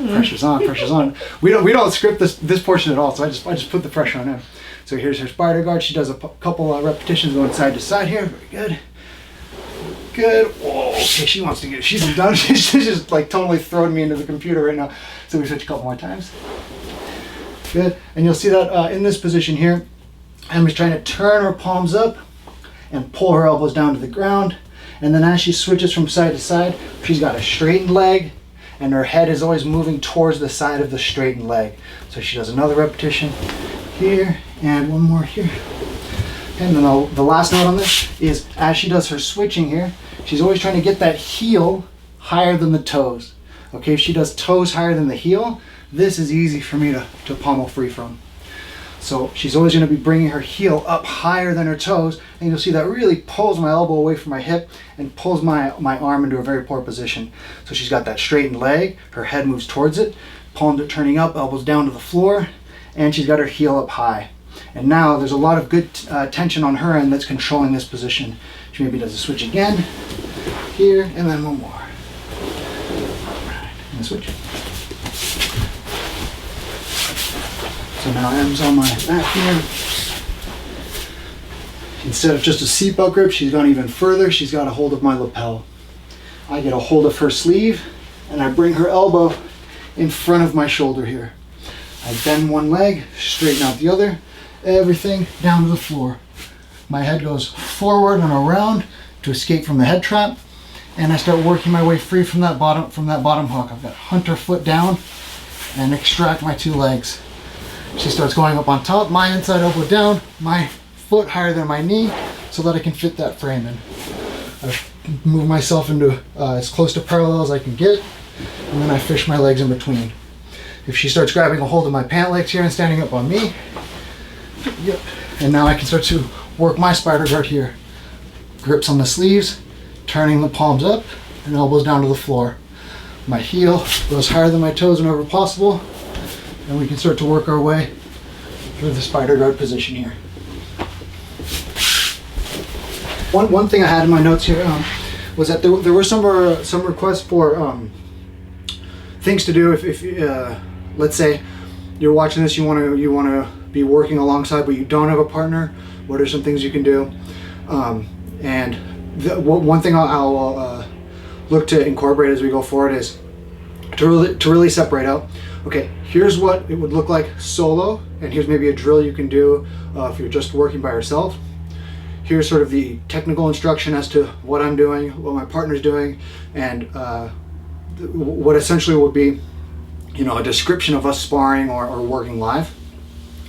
Pressure's on, pressure's on. We don't script this portion at all, so I just put the pressure on her. So here's her spider guard. She does a couple of repetitions going side to side here. Very good. Good. Whoa. Okay, she wants to get it. She's done. She's just like totally throwing me into the computer right now. So we switch a couple more times. Good. And you'll see that in this position here, Emma's trying to turn her palms up and pull her elbows down to the ground. And then as she switches from side to side, she's got a straightened leg and her head is always moving towards the side of the straightened leg. So she does another repetition here and one more here. And then the last note on this is as she does her switching here, she's always trying to get that heel higher than the toes. Okay, if she does toes higher than the heel, this is easy for me to pommel free from. So she's always going to be bringing her heel up higher than her toes, and you'll see that really pulls my elbow away from my hip and pulls my arm into a very poor position. So she's got that straightened leg, her head moves towards it, palms are turning up, elbows down to the floor, and she's got her heel up high. And now there's a lot of good tension on her end that's controlling this position. She maybe does a switch again, here, and then one more. All right, and a switch. So now M's on my back here. Instead of just a seatbelt grip, she's gone even further. She's got a hold of my lapel. I get a hold of her sleeve, and I bring her elbow in front of my shoulder here. I bend one leg, straighten out the other, everything down to the floor. My head goes forward and around to escape from the head trap, and I start working my way free from that bottom hook. I've got hunter foot down and extract my 2 legs. She starts going up on top, my inside elbow down, my foot higher than my knee so that I can fit that frame in. I move myself into as close to parallel as I can get, and then I fish my legs in between. If she starts grabbing a hold of my pant legs here and standing up on me, yep, and now I can start to work my spider guard here. Grips on the sleeves, turning the palms up, and elbows down to the floor. My heel goes higher than my toes whenever possible, and we can start to work our way through the spider guard position here. One thing I had in my notes here was that there were some requests for things to do if let's say you're watching this, you want to be working alongside, but you don't have a partner. What are some things you can do? And one thing I'll look to incorporate as we go forward is to really separate out. Okay, here's what it would look like solo, and here's maybe a drill you can do if you're just working by yourself. Here's sort of the technical instruction as to what I'm doing, what my partner's doing, and what essentially would be, a description of us sparring or working live.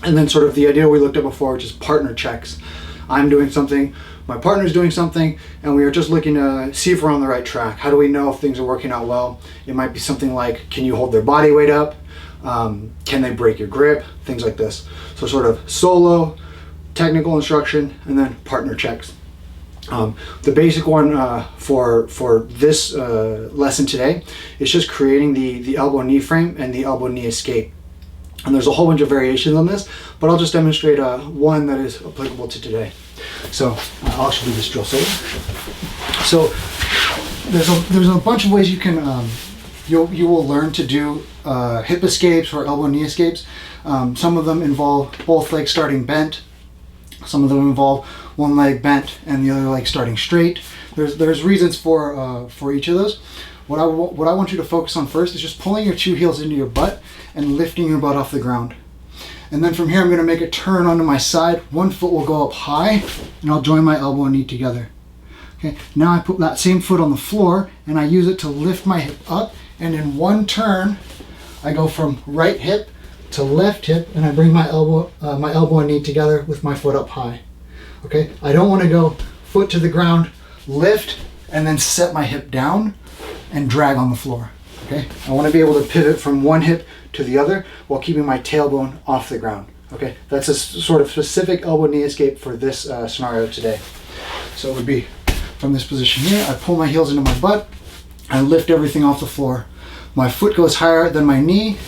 And then sort of the idea we looked at before, which is partner checks. I'm doing something, my partner's doing something, and we are just looking to see if we're on the right track. How do we know if things are working out well? It might be something like, can you hold their body weight up? Can they break your grip? Things like this. So sort of solo, technical instruction, and then partner checks. The basic one for this lesson today is just creating the elbow knee frame and the elbow knee escape. And there's a whole bunch of variations on this, but I'll just demonstrate one that is applicable to today. So I'll actually do this drill solo. So there's a bunch of ways you can you will learn to do hip escapes or elbow knee escapes. Some of them involve both legs starting bent Some of them involve one leg bent and the other leg starting straight. There's reasons for each of those. What I want you to focus on first is just pulling your 2 heels into your butt and lifting your butt off the ground. And then from here, I'm going to make a turn onto my side. One foot will go up high, and I'll join my elbow and knee together. Okay. Now I put that same foot on the floor, and I use it to lift my hip up. And in one turn, I go from right hip to left hip, and I bring my elbow and knee together with my foot up high. Okay. I don't want to go foot to the ground, lift, and then set my hip down and drag on the floor. Okay. I want to be able to pivot from one hip to the other while keeping my tailbone off the ground. Okay, that's a sort of specific elbow knee escape for this scenario today. So it would be from this position here, I pull my heels into my butt, I lift everything off the floor. My foot goes higher than my knee,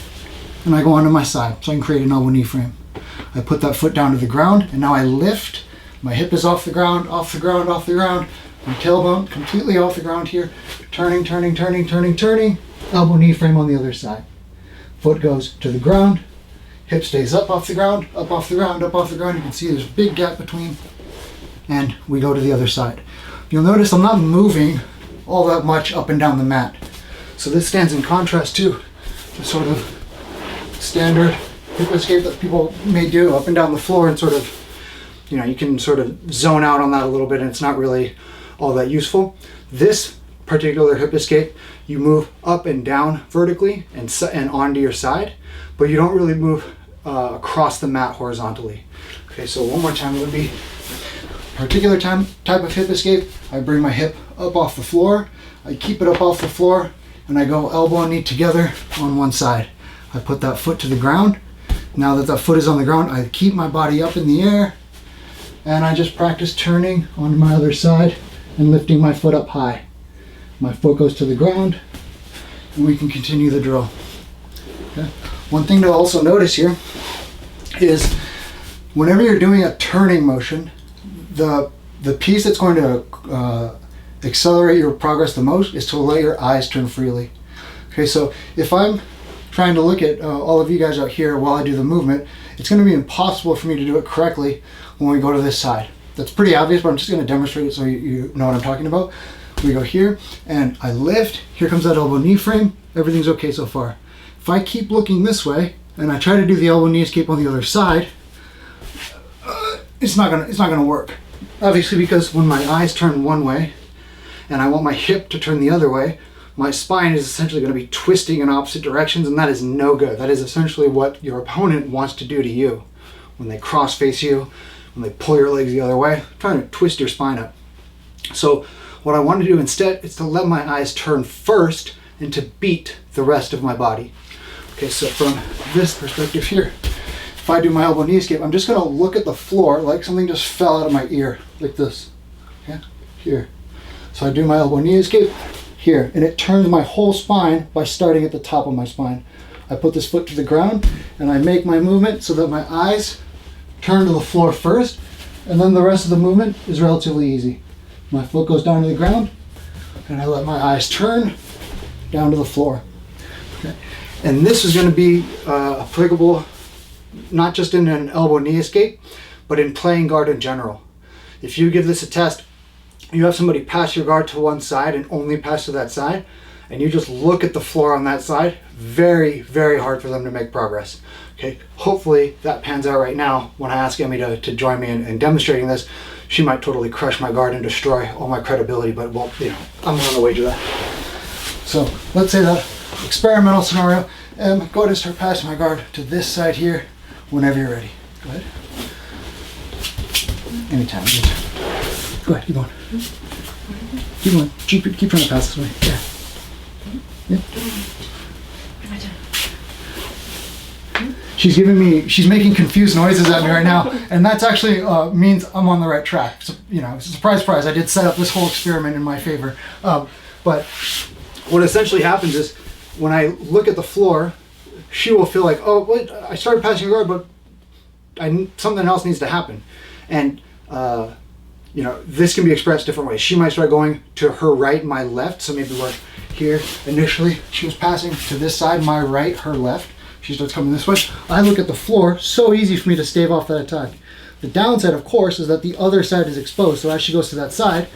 and I go onto my side so I can create an elbow knee frame. I put that foot down to the ground, and now I lift. My hip is off the ground, off the ground, off the ground. My tailbone completely off the ground here. Turning, turning, turning, turning, turning. Elbow knee frame on the other side. Foot goes to the ground, hip stays up off the ground, up off the ground, up off the ground. You can see there's a big gap between, and we go to the other side. You'll notice I'm not moving all that much up and down the mat. So this stands in contrast to the sort of standard hip escape that people may do up and down the floor, and sort of, you can sort of zone out on that a little bit, and it's not really all that useful. This particular hip escape, you move up and down vertically and onto your side, but you don't really move across the mat horizontally. Okay, so one more time, it would be particular type of hip escape. I bring my hip up off the floor, I keep it up off the floor, and I go elbow and knee together on one side. I put that foot to the ground. Now that foot is on the ground, I keep my body up in the air, and I just practice turning onto my other side and lifting my foot up high. My foot goes to the ground, and we can continue the drill. Okay. One thing to also notice here is whenever you're doing a turning motion, the piece that's going to accelerate your progress the most is to let your eyes turn freely. Okay, so if I'm trying to look at all of you guys out here while I do the movement, it's going to be impossible for me to do it correctly when we go to this side. That's pretty obvious, but I'm just going to demonstrate it so you know what I'm talking about. We go here, and I lift. Here comes that elbow knee frame. Everything's okay so far. If I keep looking this way, and I try to do the elbow knee escape on the other side, it's not gonna work. Obviously, because when my eyes turn one way, and I want my hip to turn the other way, my spine is essentially going to be twisting in opposite directions, and that is no good. That is essentially what your opponent wants to do to you when they cross face you, when they pull your legs the other way, trying to twist your spine up. So what I want to do instead is to let my eyes turn first and to beat the rest of my body. Okay, so from this perspective here, if I do my elbow knee escape, I'm just going to look at the floor like something just fell out of my ear, like this. Okay, here. So I do my elbow knee escape here, and it turns my whole spine by starting at the top of my spine. I put this foot to the ground, and I make my movement so that my eyes turn to the floor first, and then the rest of the movement is relatively easy. My foot goes down to the ground, and I let my eyes turn down to the floor. Okay. And this is going to be applicable not just in an elbow knee escape, but in playing guard in general. If you give this a test, you have somebody pass your guard to one side and only pass to that side, and you just look at the floor on that side, very, very hard for them to make progress. Okay, hopefully that pans out right now. When I ask Emmy to join me in demonstrating this, she might totally crush my guard and destroy all my credibility, but well, I'm willing to wager that. So let's say that experimental scenario, go ahead and start passing my guard to this side here whenever you're ready. Go ahead. Anytime. Go ahead, keep going. Keep going. Keep trying to pass this way. Yeah. Yeah. She's making confused noises at me right now, and that's actually means I'm on the right track. So, surprise, surprise, I did set up this whole experiment in my favor. But what essentially happens is when I look at the floor, she will feel like, oh, wait, I started passing guard, but something else needs to happen. And this can be expressed different ways. She might start going to her right, my left. So maybe we're here initially. She was passing to this side, my right, her left. She starts coming this way. I look at the floor. So easy for me to stave off that attack. The downside, of course, is that the other side is exposed. So as she goes to that side,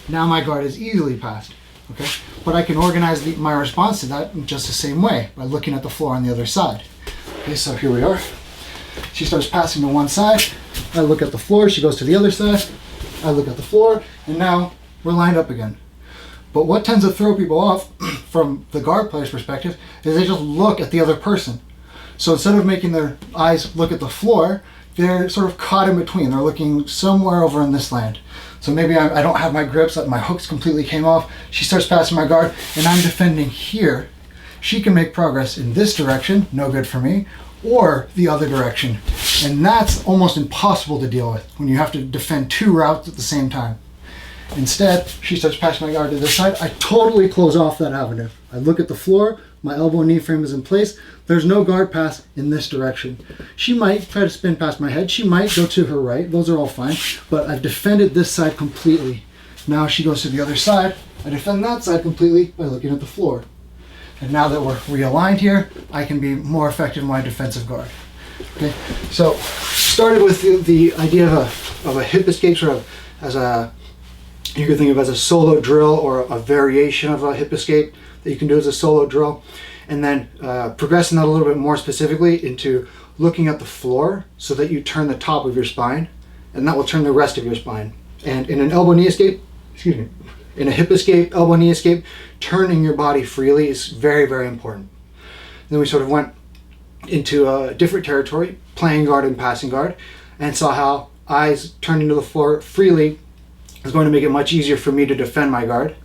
now my guard is easily passed. Okay, but I can organize my response to that in just the same way by looking at the floor on the other side. Okay, so here we are. She starts passing to one side. I look at the floor. She goes to the other side. I look at the floor, and now we're lined up again. But what tends to throw people off from the guard player's perspective is they just look at the other person. So instead of making their eyes look at the floor, they're sort of caught in between. They're looking somewhere over in this land. So maybe I don't have my grips, my hooks completely came off. She starts passing my guard, and I'm defending here. She can make progress in this direction, no good for me, or the other direction. And that's almost impossible to deal with when you have to defend two routes at the same time. Instead, she starts passing my guard to this side. I totally close off that avenue. I look at the floor, my elbow and knee frame is in place. There's no guard pass in this direction. She might try to spin past my head. She might go to her right. Those are all fine. But I've defended this side completely. Now she goes to the other side. I defend that side completely by looking at the floor. And now that we're realigned here, I can be more effective in my defensive guard. Okay, so started with the idea of a hip escape, sort of as you could think of as a solo drill or a variation of a hip escape that you can do as a solo drill, and then progressing that a little bit more specifically into looking at the floor so that you turn the top of your spine, and that will turn the rest of your spine. And in an elbow knee escape, in a hip escape, elbow knee escape, turning your body freely is very, very important. Then we sort of went into a different territory, playing guard and passing guard, and saw how eyes turning to the floor freely is going to make it much easier for me to defend my guard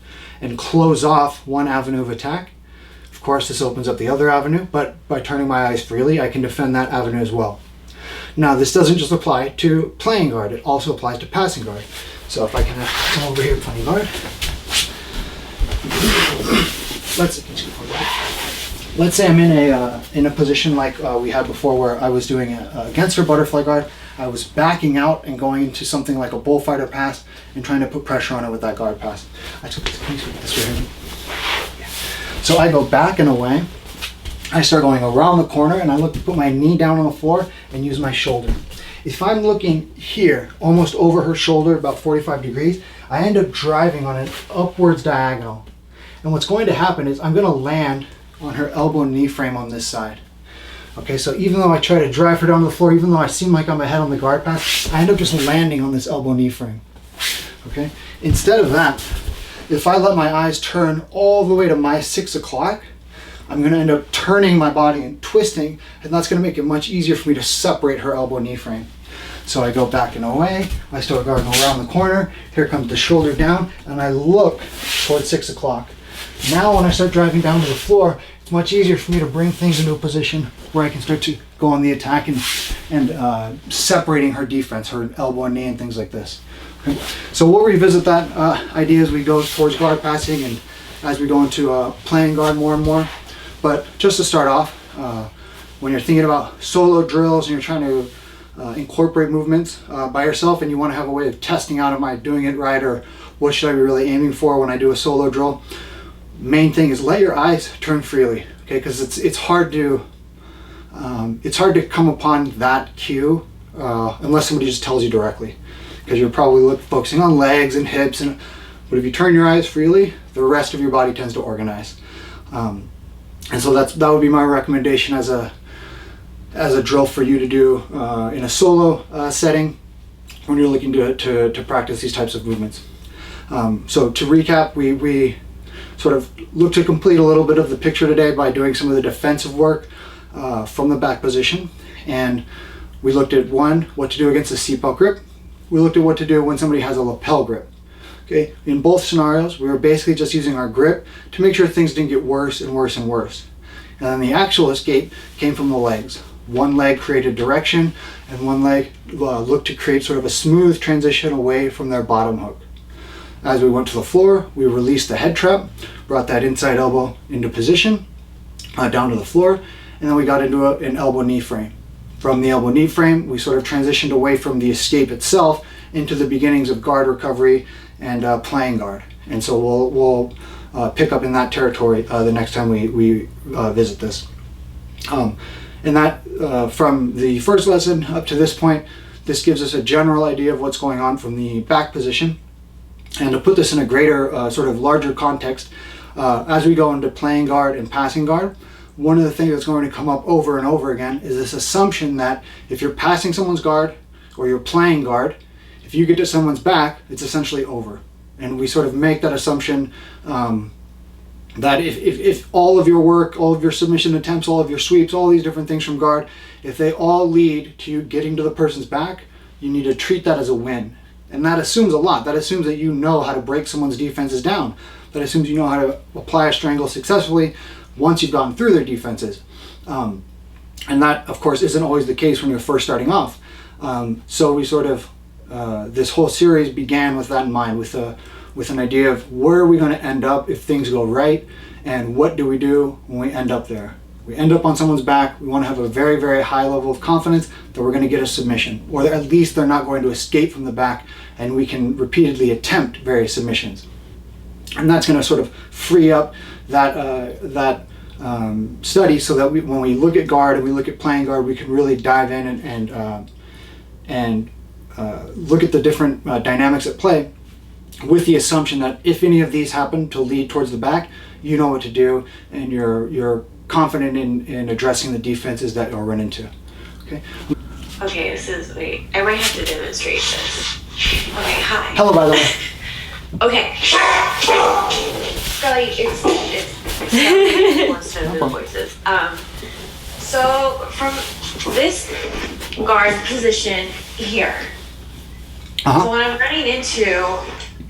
and close off one avenue of attack. Of course, this opens up the other avenue, but by turning my eyes freely, I can defend that avenue as well. Now, this doesn't just apply to playing guard, it also applies to passing guard. So if I can come over here, playing guard. Let's say I'm in a position like we had before, where I was doing against her butterfly guard. I was backing out and going into something like a bullfighter pass and trying to put pressure on it with that guard pass. So I go back and away. I start going around the corner, and I look to put my knee down on the floor and use my shoulder. If I'm looking here, almost over her shoulder, about 45 degrees, I end up driving on an upwards diagonal. And what's going to happen is I'm going to land on her elbow and knee frame on this side. Okay, so even though I try to drive her down to the floor, even though I seem like I'm ahead on the guard pass, I end up just landing on this elbow knee frame. Okay, instead of that, if I let my eyes turn all the way to my 6 o'clock, I'm going to end up turning my body and twisting, and that's going to make it much easier for me to separate her elbow knee frame. So I go back and away, I start going around the corner, here comes the shoulder down, and I look towards 6 o'clock. Now when I start driving down to the floor, it's much easier for me to bring things into a position where I can start to go on the attack and separating her defense, her elbow and knee and things like this. Okay. So we'll revisit that idea as we go towards guard passing and as we go into playing guard more and more. But just to start off, when you're thinking about solo drills and you're trying to incorporate movements by yourself and you want to have a way of testing out, am I doing it right, or what should I be really aiming for when I do a solo drill, main thing is let your eyes turn freely, okay? Because it's hard to come upon that cue unless somebody just tells you directly, because you're probably focusing on legs and hips, but if you turn your eyes freely, the rest of your body tends to organize. And so that would be my recommendation as a drill for you to do in a solo setting when you're looking to practice these types of movements. So to recap, we sort of looked to complete a little bit of the picture today by doing some of the defensive work from the back position, and we looked at what to do against a seatbelt grip. We looked at what to do when somebody has a lapel grip. Okay, in both scenarios, we were basically just using our grip to make sure things didn't get worse and worse and worse. And then the actual escape came from the legs. One leg created direction, and one leg looked to create sort of a smooth transition away from their bottom hook. As we went to the floor, we released the head trap, brought that inside elbow into position, down to the floor, and then we got into an elbow knee frame. From the elbow knee frame, we sort of transitioned away from the escape itself into the beginnings of guard recovery and playing guard. And so we'll pick up in that territory the next time we visit this. And that from the first lesson up to this point, This gives us a general idea of what's going on from the back position. And to put this in a greater, sort of larger context, as we go into playing guard and passing guard, one of the things that's going to come up over and over again is this assumption that if you're passing someone's guard or you're playing guard, if you get to someone's back, it's essentially over. And we sort of make that assumption that if all of your work, all of your submission attempts, all of your sweeps, all these different things from guard, if they all lead to you getting to the person's back, you need to treat that as a win. And that assumes a lot. That assumes that you know how to break someone's defenses down. That assumes you know how to apply a strangle successfully once you've gotten through their defenses. And that, of course, isn't always the case when you're first starting off. So we sort of, this whole series began with that in mind, with an idea of where are we going to end up if things go right, and what do we do when we end up there. We end up on someone's back, we want to have a very, very high level of confidence that we're going to get a submission, or at least they're not going to escape from the back, and we can repeatedly attempt various submissions. And that's going to sort of free up that study so that when we look at guard and we look at playing guard, we can really dive in and look at the different dynamics at play, with the assumption that if any of these happen to lead towards the back, you know what to do, and you're confident in addressing the defenses that you'll run into. Okay. Okay, wait, I might have to demonstrate this. Okay, hi. Hello, by the way. Okay. Scully, it's wants to do voices. So from this guard position here, so what I'm running into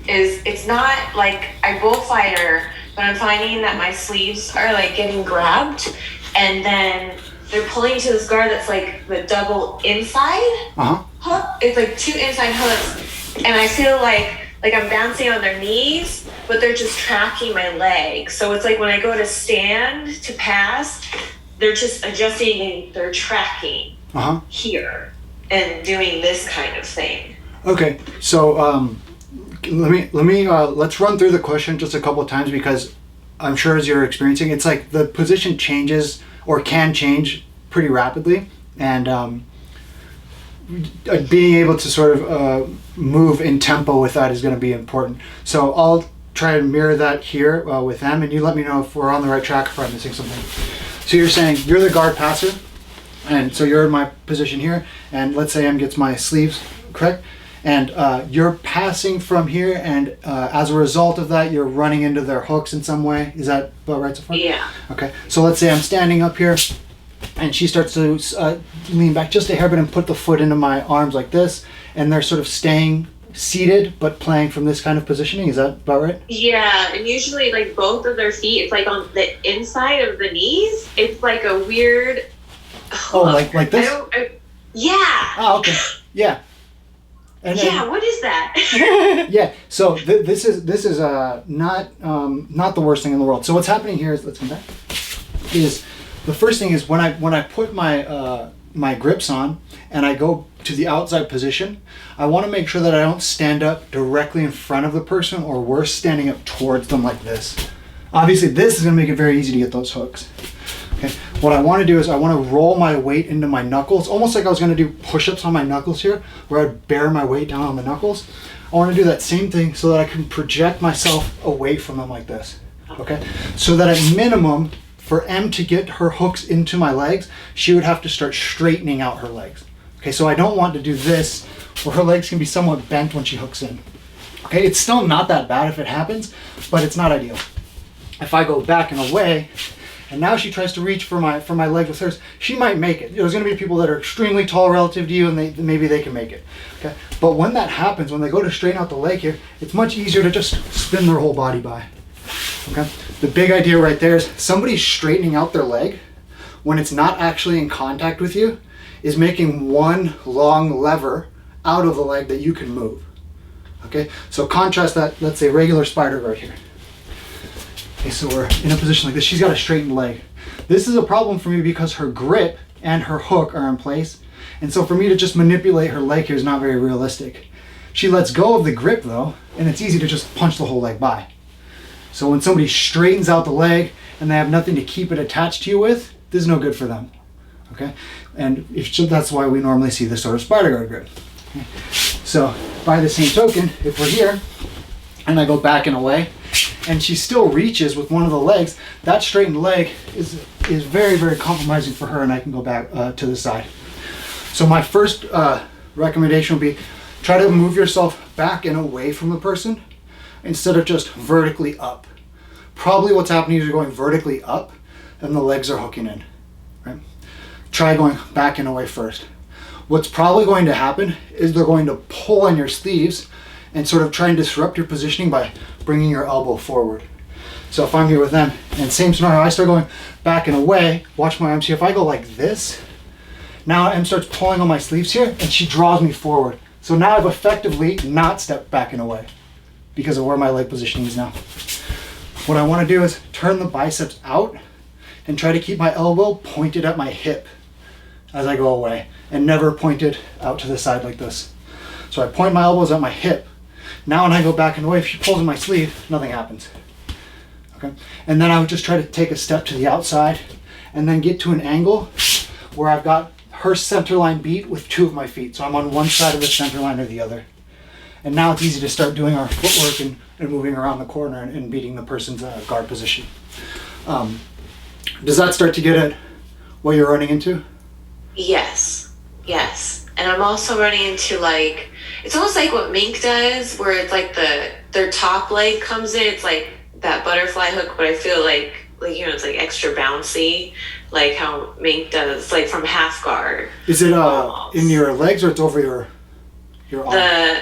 is it's not like I bullfighter, but I'm finding that my sleeves are like getting grabbed, and then they're pulling to this guard that's like the double inside hook. It's like two inside hooks, and I feel like I'm bouncing on their knees, but they're just tracking my leg. So it's like when I go to stand to pass, they're just adjusting and they're tracking here and doing this kind of thing. Okay, so let's run through the question just a couple of times, because I'm sure as you're experiencing, it's like the position changes or can change pretty rapidly, and being able to sort of move in tempo with that is going to be important. So I'll try and mirror that here with them, and you let me know if we're on the right track, if I'm missing something. So you're saying you're the guard passer, and so you're in my position here, and let's say M gets my sleeves, correct? And you're passing from here, and as a result of that, you're running into their hooks in some way. Is that about right so far? Yeah. Okay, so let's say I'm standing up here, and she starts to lean back just a hair bit and put the foot into my arms like this, and they're sort of staying seated but playing from this kind of positioning. Is that about right? Yeah, and usually like both of their feet, it's like on the inside of the knees. It's like a weird. Oh, like this? Yeah. Oh, okay. Yeah. And yeah, what is that? Yeah, so this is not the worst thing in the world. So what's happening here is, let's come back, is the first thing is when I put my my grips on and I go to the outside position, I want to make sure that I don't stand up directly in front of the person, or worse, standing up towards them like this. Obviously, this is going to make it very easy to get those hooks. Okay. What I want to do is I want to roll my weight into my knuckles, almost like I was going to do push-ups on my knuckles here, where I'd bear my weight down on the knuckles. I want to do that same thing so that I can project myself away from them like this. Okay. So that at minimum, for M to get her hooks into my legs, she would have to start straightening out her legs. Okay. So I don't want to do this where her legs can be somewhat bent when she hooks in. Okay. It's still not that bad if it happens, but it's not ideal. If I go back and away, and now she tries to reach for my leg with hers, she might make it. There's going to be people that are extremely tall relative to you, and maybe they can make it. Okay, but when that happens, when they go to straighten out the leg here, it's much easier to just spin their whole body by. Okay, the big idea right there is somebody straightening out their leg when it's not actually in contact with you is making one long lever out of the leg that you can move. Okay, so contrast that, let's say regular spider guard here. Okay, so we're in a position like this. She's got a straightened leg. This is a problem for me because her grip and her hook are in place. And so for me to just manipulate her leg here is not very realistic. She lets go of the grip though, and it's easy to just punch the whole leg by. So when somebody straightens out the leg and they have nothing to keep it attached to you with, this is no good for them. Okay, and that's why we normally see this sort of spider guard grip. Okay? So by the same token, if we're here and I go back and away, and she still reaches with one of the legs, that straightened leg is very, very compromising for her, and I can go back to the side. So my first recommendation would be try to move yourself back and away from the person instead of just vertically up. Probably what's happening is you're going vertically up and the legs are hooking in. Right? Try going back and away first. What's probably going to happen is they're going to pull on your sleeves and sort of try and disrupt your positioning by bringing your elbow forward. So if I'm here with them, and same scenario, I start going back and away, watch my arms here. If I go like this, now M starts pulling on my sleeves here, and she draws me forward. So now I've effectively not stepped back and away because of where my leg positioning is now. What I want to do is turn the biceps out and try to keep my elbow pointed at my hip as I go away, and never pointed out to the side like this. So I point my elbows at my hip. Now when I go back and away, if she pulls on my sleeve, nothing happens. Okay? And then I would just try to take a step to the outside and then get to an angle where I've got her center line beat with two of my feet. So I'm on one side of the center line or the other. And now it's easy to start doing our footwork and moving around the corner and beating the person's guard position. Does that start to get at what you're running into? Yes. And I'm also running into like, it's almost like what mink does, where it's like their top leg comes in. It's like that butterfly hook, but I feel like it's like extra bouncy, like how mink does, like from half guard. Is it in your legs or it's over your arm?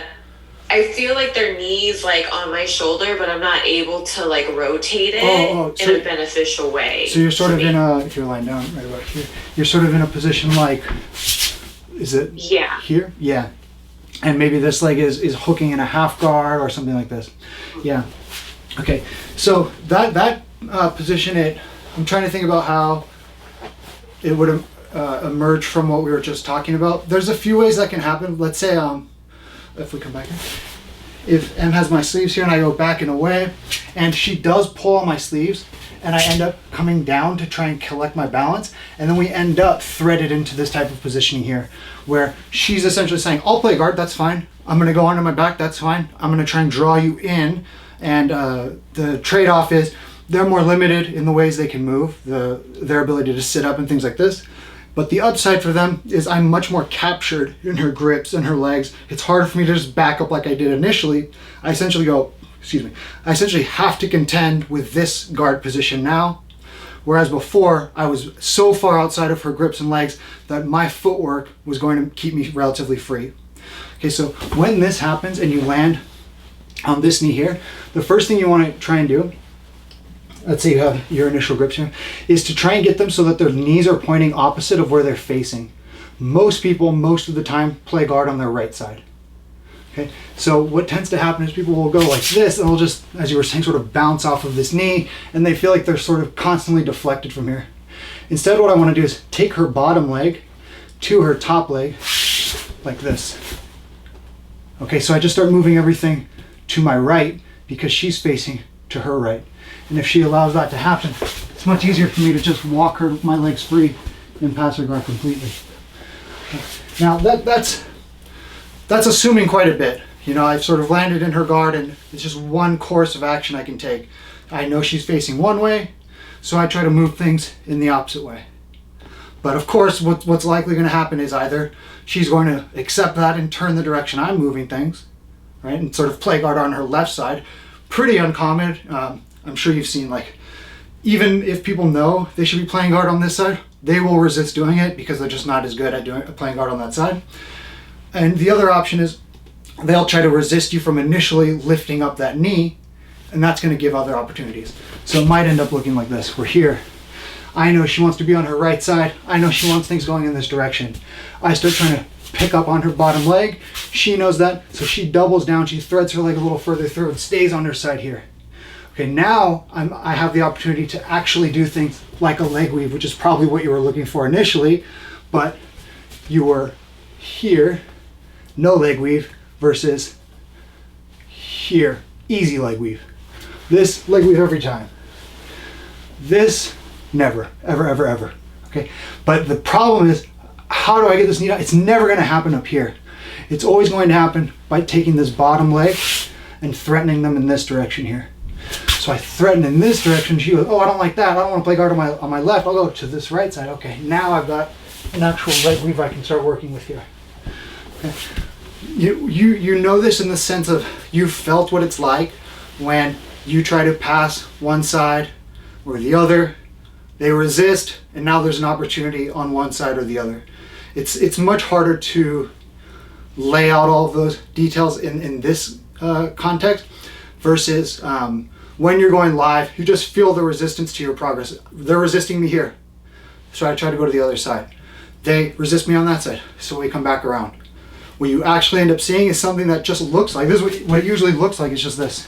I feel like their knees like on my shoulder, but I'm not able to like rotate it in a beneficial way. So you're sort of in a, if you're lying down right about here, you're sort of in a position like, is it here? Yeah. And maybe this leg is hooking in a half guard or something like this. Yeah. Okay. So that position, I'm trying to think about how it would emerge from what we were just talking about. There's a few ways that can happen. Let's say, if we come back here, if M has my sleeves here and I go back and away, and she does pull on my sleeves, and I end up coming down to try and collect my balance, and then we end up threaded into this type of positioning here, where she's essentially saying, I'll play guard, that's fine. I'm gonna go onto my back, that's fine. I'm gonna try and draw you in, and the trade-off is they're more limited in the ways they can move, their ability to sit up and things like this. But the upside for them is I'm much more captured in her grips and her legs. It's harder for me to just back up like I did initially. I essentially have to contend with this guard position now. Whereas before, I was so far outside of her grips and legs that my footwork was going to keep me relatively free. Okay, so when this happens and you land on this knee here, the first thing you want to try and do, let's say you have your initial grips here, is to try and get them so that their knees are pointing opposite of where they're facing. Most people, most of the time, play guard on their right side. Okay, so what tends to happen is people will go like this and they'll just, as you were saying, sort of bounce off of this knee, and they feel like they're sort of constantly deflected from here. Instead, what I want to do is take her bottom leg to her top leg like this. Okay, so I just start moving everything to my right because she's facing to her right. And if she allows that to happen, it's much easier for me to just walk her with my legs free and pass her guard completely. Now that's assuming quite a bit. You know, I've sort of landed in her guard and it's just one course of action I can take. I know she's facing one way, so I try to move things in the opposite way. But of course, what's likely going to happen is either she's going to accept that and turn the direction I'm moving things, right, and sort of play guard on her left side. Pretty uncommon. I'm sure you've seen, like, even if people know they should be playing guard on this side, they will resist doing it because they're just not as good at playing guard on that side. And the other option is they'll try to resist you from initially lifting up that knee, and that's going to give other opportunities. So it might end up looking like this. We're here. I know she wants to be on her right side. I know she wants things going in this direction. I start trying to pick up on her bottom leg. She knows that, so she doubles down. She threads her leg a little further through and stays on her side here. Okay, now I have the opportunity to actually do things like a leg weave, which is probably what you were looking for initially, but you were here, no leg weave, versus here, easy leg weave. This, leg weave every time. This, never, ever, ever, ever. Okay, but the problem is, how do I get this knee down? It's never going to happen up here. It's always going to happen by taking this bottom leg and threatening them in this direction here. So I threaten in this direction. She goes, oh, I don't like that. I don't want to play guard on my left. I'll go to this right side. Okay, now I've got an actual leg weave I can start working with here. Okay. You know this in the sense of you've felt what it's like when you try to pass one side or the other. They resist, and now there's an opportunity on one side or the other. It's much harder to lay out all of those details in this context versus when you're going live, you just feel the resistance to your progress. They're resisting me here, so I try to go to the other side. They resist me on that side, so we come back around. What you actually end up seeing is something that just looks like this. What it usually looks like is just this.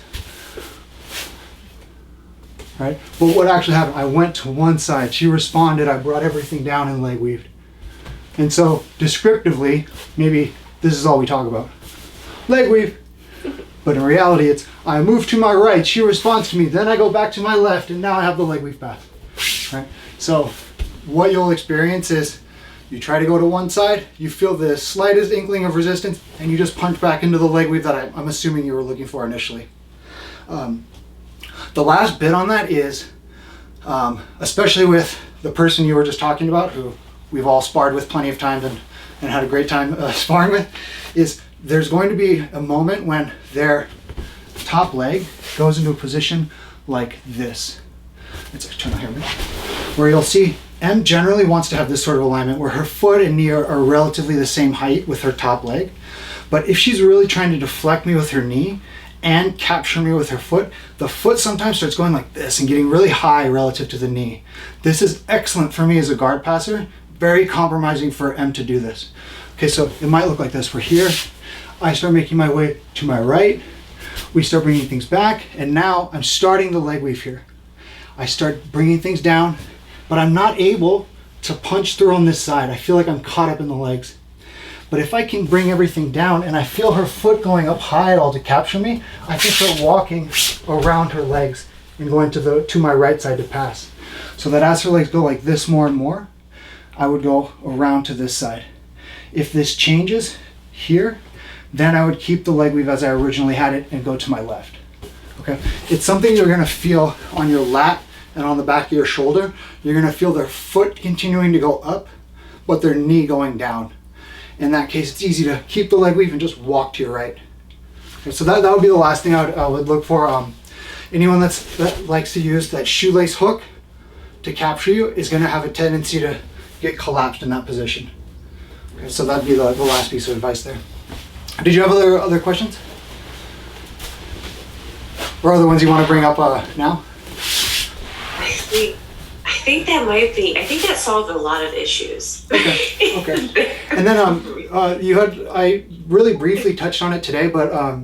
Right? But what actually happened, I went to one side, she responded, I brought everything down and leg weaved. And so descriptively, maybe this is all we talk about. Leg weave. But in reality, it's I move to my right, she responds to me, then I go back to my left, and now I have the leg weave path. Right? So what you'll experience is you try to go to one side, you feel the slightest inkling of resistance, and you just punch back into the leg weave that I'm assuming you were looking for initially. The last bit on that is, especially with the person you were just talking about, who we've all sparred with plenty of times and had a great time sparring with, is there's going to be a moment when their top leg goes into a position like this. It's turn on here, where you'll see M generally wants to have this sort of alignment where her foot and knee are relatively the same height with her top leg. But if she's really trying to deflect me with her knee and capture me with her foot, the foot sometimes starts going like this and getting really high relative to the knee. This is excellent for me as a guard passer, very compromising for M to do this. Okay, so it might look like this. We're here, I start making my way to my right, we start bringing things back, and now I'm starting the leg weave here. I start bringing things down, but I'm not able to punch through on this side. I feel like I'm caught up in the legs. But if I can bring everything down and I feel her foot going up high at all to capture me, I can start walking around her legs and going to my right side to pass. So that as her legs go like this more and more, I would go around to this side. If this changes here, then I would keep the leg weave as I originally had it and go to my left. Okay, it's something you're gonna feel on your lat and on the back of your shoulder. You're gonna feel their foot continuing to go up, but their knee going down. In that case, it's easy to keep the leg weave and just walk to your right. Okay, so that would be the last thing I would look for. Anyone that likes to use that shoelace hook to capture you is going to have a tendency to get collapsed in that position. Okay, so that'd be the last piece of advice there. Did you have other questions? Or other ones you want to bring up now? I think that solved a lot of issues. Okay. And then I really briefly touched on it today, but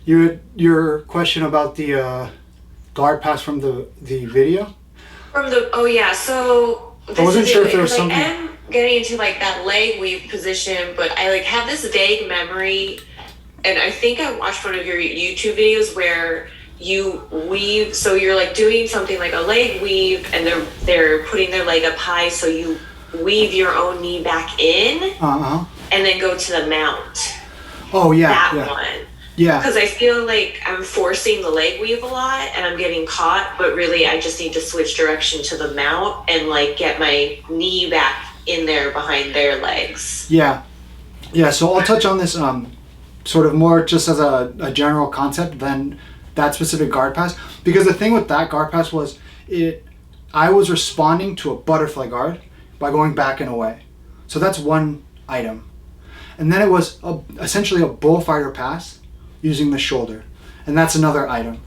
you had your question about the guard pass from the video. So I wasn't sure if there was something. I'm getting into like that leg weave position, but I like have this vague memory, and I think I watched one of your YouTube videos where you weave, so you're like doing something like a leg weave, and they're putting their leg up high, so you weave your own knee back in, and then go to the mount. Oh yeah, that one. Yeah. Because I feel like I'm forcing the leg weave a lot, and I'm getting caught, but really I just need to switch direction to the mount and like get my knee back in there behind their legs. Yeah. So I'll touch on this sort of more just as a general concept than that specific guard pass, because the thing with that guard pass was I was responding to a butterfly guard by going back and away. So that's one item. And then it was essentially a bullfighter pass using the shoulder. And that's another item.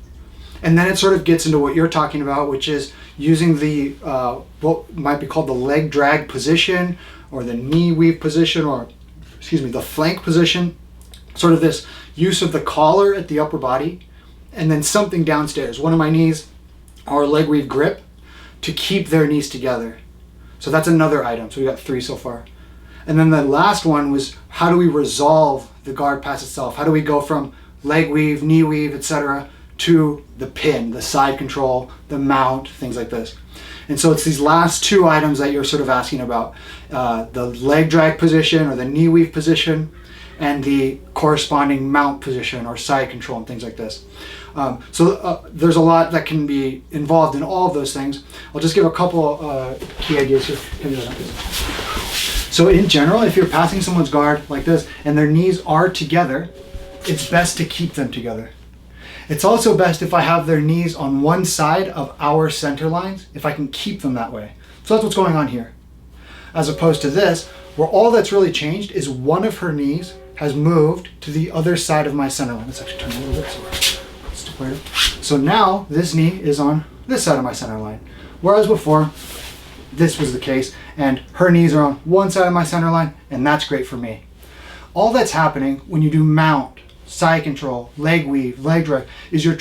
And then it sort of gets into what you're talking about, which is using the what might be called the leg drag position, or the knee weave position, or the flank position. Sort of this use of the collar at the upper body, and then something downstairs, one of my knees or leg weave grip, to keep their knees together. So that's another item. So we got 3 so far. And then the last one was, how do we resolve the guard pass itself? How do we go from leg weave, knee weave, etc., to the pin, the side control, the mount, things like this. And so it's these last two items that you're sort of asking about, the leg drag position or the knee weave position, and the corresponding mount position or side control and things like this. There's a lot that can be involved in all of those things. I'll just give a couple key ideas here. So in general, if you're passing someone's guard like this and their knees are together, it's best to keep them together. It's also best if I have their knees on one side of our center lines, if I can keep them that way. So that's what's going on here. As opposed to this, where all that's really changed is one of her knees has moved to the other side of my center line. Let's actually turn a little bit. So now this knee is on this side of my center line. Whereas before, this was the case, and her knees are on one side of my center line, and that's great for me. All that's happening when you do mount, side control, leg weave, leg drag, is you're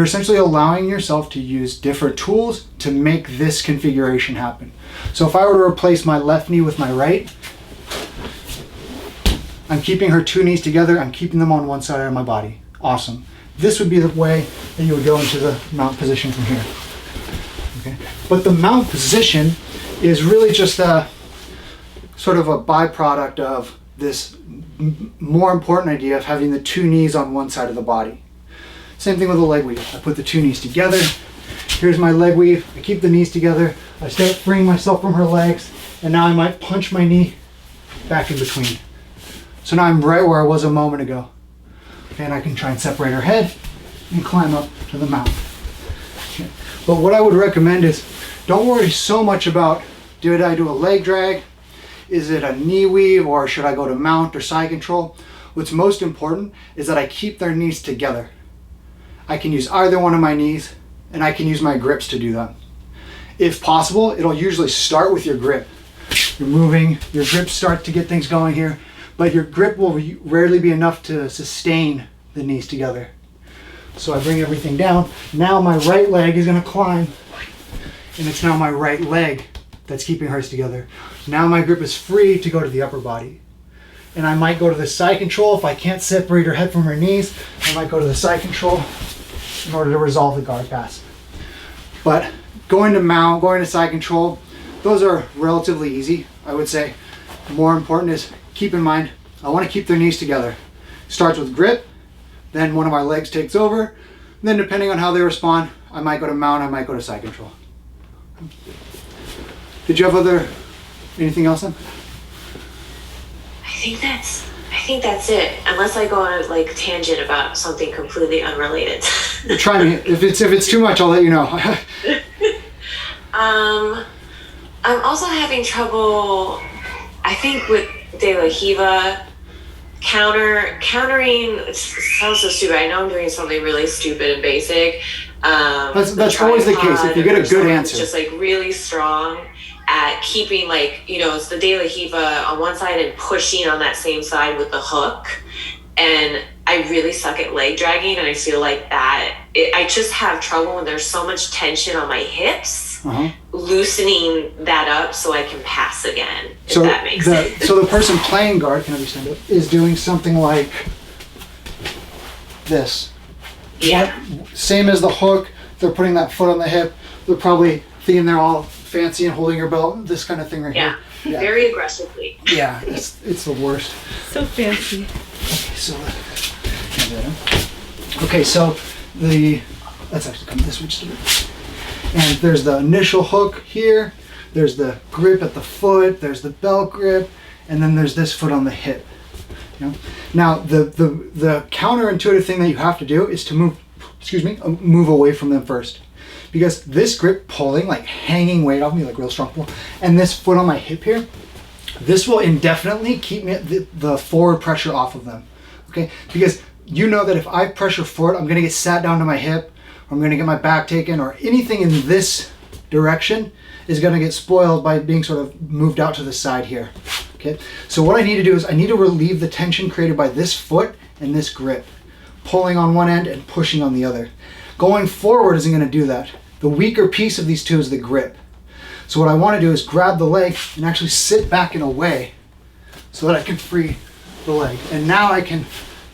essentially allowing yourself to use different tools to make this configuration happen. So if I were to replace my left knee with my right, I'm keeping her two knees together, I'm keeping them on one side of my body. Awesome. This would be the way that you would go into the mount position from here. Okay. But the mount position is really just a sort of a byproduct of this more important idea of having the two knees on one side of the body. Same thing with the leg weave. I put the two knees together. Here's my leg weave. I keep the knees together. I start freeing myself from her legs, and now I might punch my knee back in between. So now I'm right where I was a moment ago. Okay, and I can try and separate her head and climb up to the mount. Okay. But what I would recommend is don't worry so much about, did I do a leg drag? Is it a knee weave, or should I go to mount or side control? What's most important is that I keep their knees together. I can use either one of my knees, and I can use my grips to do that. If possible, it'll usually start with your grip. You're moving, your grips start to get things going here, but your grip will rarely be enough to sustain the knees together. So I bring everything down. Now my right leg is going to climb, and it's now my right leg that's keeping hers together. Now my grip is free to go to the upper body. And I might go to the side control. If I can't separate her head from her knees, I might go to the side control in order to resolve the guard pass. But going to mount, going to side control, those are relatively easy, I would say. More important is, keep in mind, I want to keep their knees together. Starts with grip, then one of my legs takes over, then depending on how they respond, I might go to mount, I might go to side control. Did you have anything else then? I think that's it. Unless I go on a tangent about something completely unrelated. Try me. If it's too much, I'll let you know. I'm also having trouble, I think, with De La Hiva countering. It sounds so stupid. I know I'm doing something really stupid and basic. That's always the case. If you get a good answer, just really strong at keeping it's the De La Hiva on one side and pushing on that same side with the hook. And I really suck at leg dragging, and I feel like I just have trouble when there's so much tension on my hips, loosening that up so I can pass again, if that makes sense. So the person playing guard, can I stand up, is doing something like this. Yeah. Same as the hook, they're putting that foot on the hip, they're probably thinking they're all fancy and holding your belt, this kind of thing right here. Yeah, very aggressively. Yeah, it's the worst. So fancy. Okay, so let's actually come this way just a bit. And there's the initial hook here, there's the grip at the foot, there's the belt grip, and then there's this foot on the hip. Now the counterintuitive thing that you have to do is to move away from them first. Because this grip pulling, hanging weight off me, real strong pull, and this foot on my hip here, this will indefinitely keep me the forward pressure off of them. Okay? Because you know that if I pressure forward, I'm gonna get sat down to my hip, or I'm gonna get my back taken, or anything in this direction is gonna get spoiled by being sort of moved out to the side here. Okay? So what I need to do is I need to relieve the tension created by this foot and this grip, pulling on one end and pushing on the other. Going forward isn't going to do that. The weaker piece of these two is the grip. So what I want to do is grab the leg and actually sit back in a way so that I can free the leg. And now I can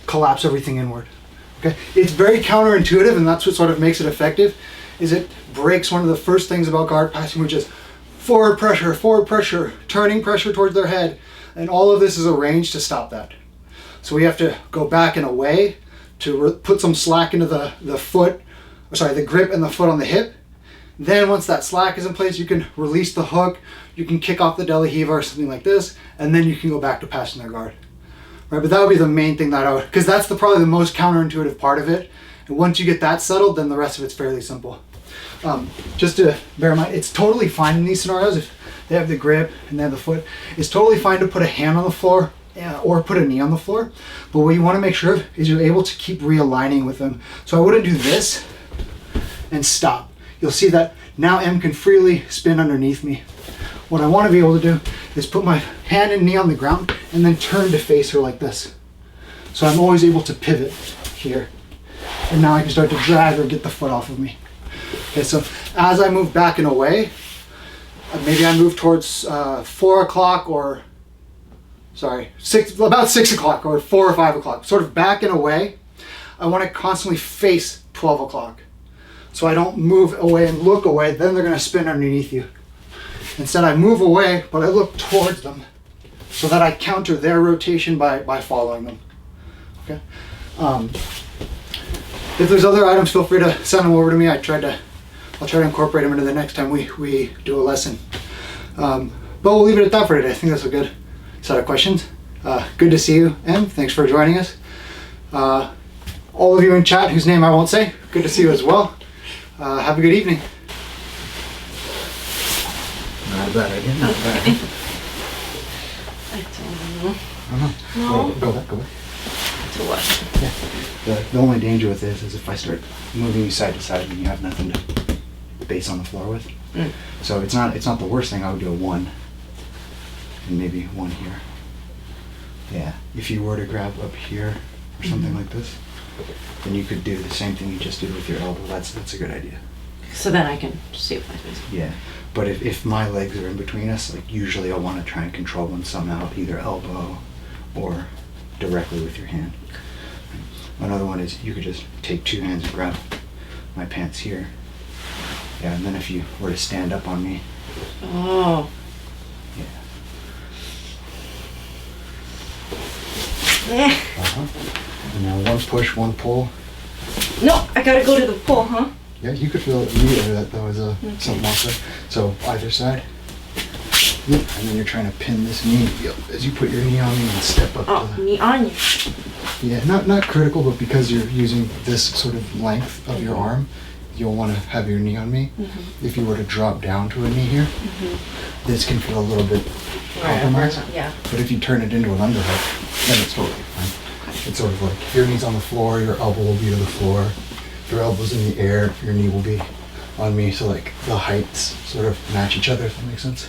collapse everything inward. Okay, it's very counterintuitive, and that's what sort of makes it effective. Is it breaks one of the first things about guard passing, which is forward pressure, turning pressure towards their head, and all of this is arranged to stop that. So we have to go back and away to put some slack into the grip and the foot on the hip. Then once that slack is in place, you can release the hook, you can kick off the Danaher or something like this, and then you can go back to passing their guard. Right, but that would be the main thing that I would, because that's probably the most counterintuitive part of it. And once you get that settled, then the rest of it's fairly simple. Just to bear in mind, it's totally fine in these scenarios if they have the grip and they have the foot. It's totally fine to put a hand on the floor or put a knee on the floor. But what you want to make sure of is you're able to keep realigning with them. So I wouldn't do this and stop. You'll see that now M can freely spin underneath me. What I want to be able to do is put my hand and knee on the ground and then turn to face her like this. So I'm always able to pivot here. And now I can start to drag or get the foot off of me. Okay, so as I move back and away, maybe I move towards 4 o'clock or, about 6 o'clock or 4 or 5 o'clock, sort of back and away. I want to constantly face 12 o'clock. So I don't move away and look away, then they're going to spin underneath you. Instead I move away, but I look towards them so that I counter their rotation by following them. Okay. If there's other items, feel free to send them over to me. I'll try to incorporate them into the next time we do a lesson. But we'll leave it at that for today. I think that's a good set of questions. Good to see you, Em. Thanks for joining us. All of you in chat, whose name I won't say, good to see you as well. Have a good evening. Not bad again. Not bad. I don't know. No. Go back. To what? Yeah. The only danger with this is if I start moving you side to side and you have nothing to base on the floor with. So it's not the worst thing. I would do a 1 and maybe 1 here. Yeah. If you were to grab up here or something like this, then you could do the same thing you just did with your elbow. That's a good idea. So then I can see what I do. Yeah. But if my legs are in between us, like usually I'll want to try and control them somehow, either elbow or directly with your hand. Another one is you could just take 2 hands and grab my pants here. Yeah, and then if you were to stand up on me. Oh. Yeah. And now 1 push, 1 pull. No, I gotta go to the pool, huh? Yeah, you could feel it immediately that was something also. So either side. Yep. And then you're trying to pin this knee as you put your knee on me and step up. Oh, knee on you. Yeah, not critical, but because you're using this sort of length of your arm, you'll want to have your knee on me. If you were to drop down to a knee here, this can feel a little bit compromised. Yeah. But if you turn it into an underhook, then it's totally fine. It's sort of like your knee's on the floor, your elbow will be to the floor, your elbow's in the air, your knee will be on me, so like the heights sort of match each other, if that makes sense.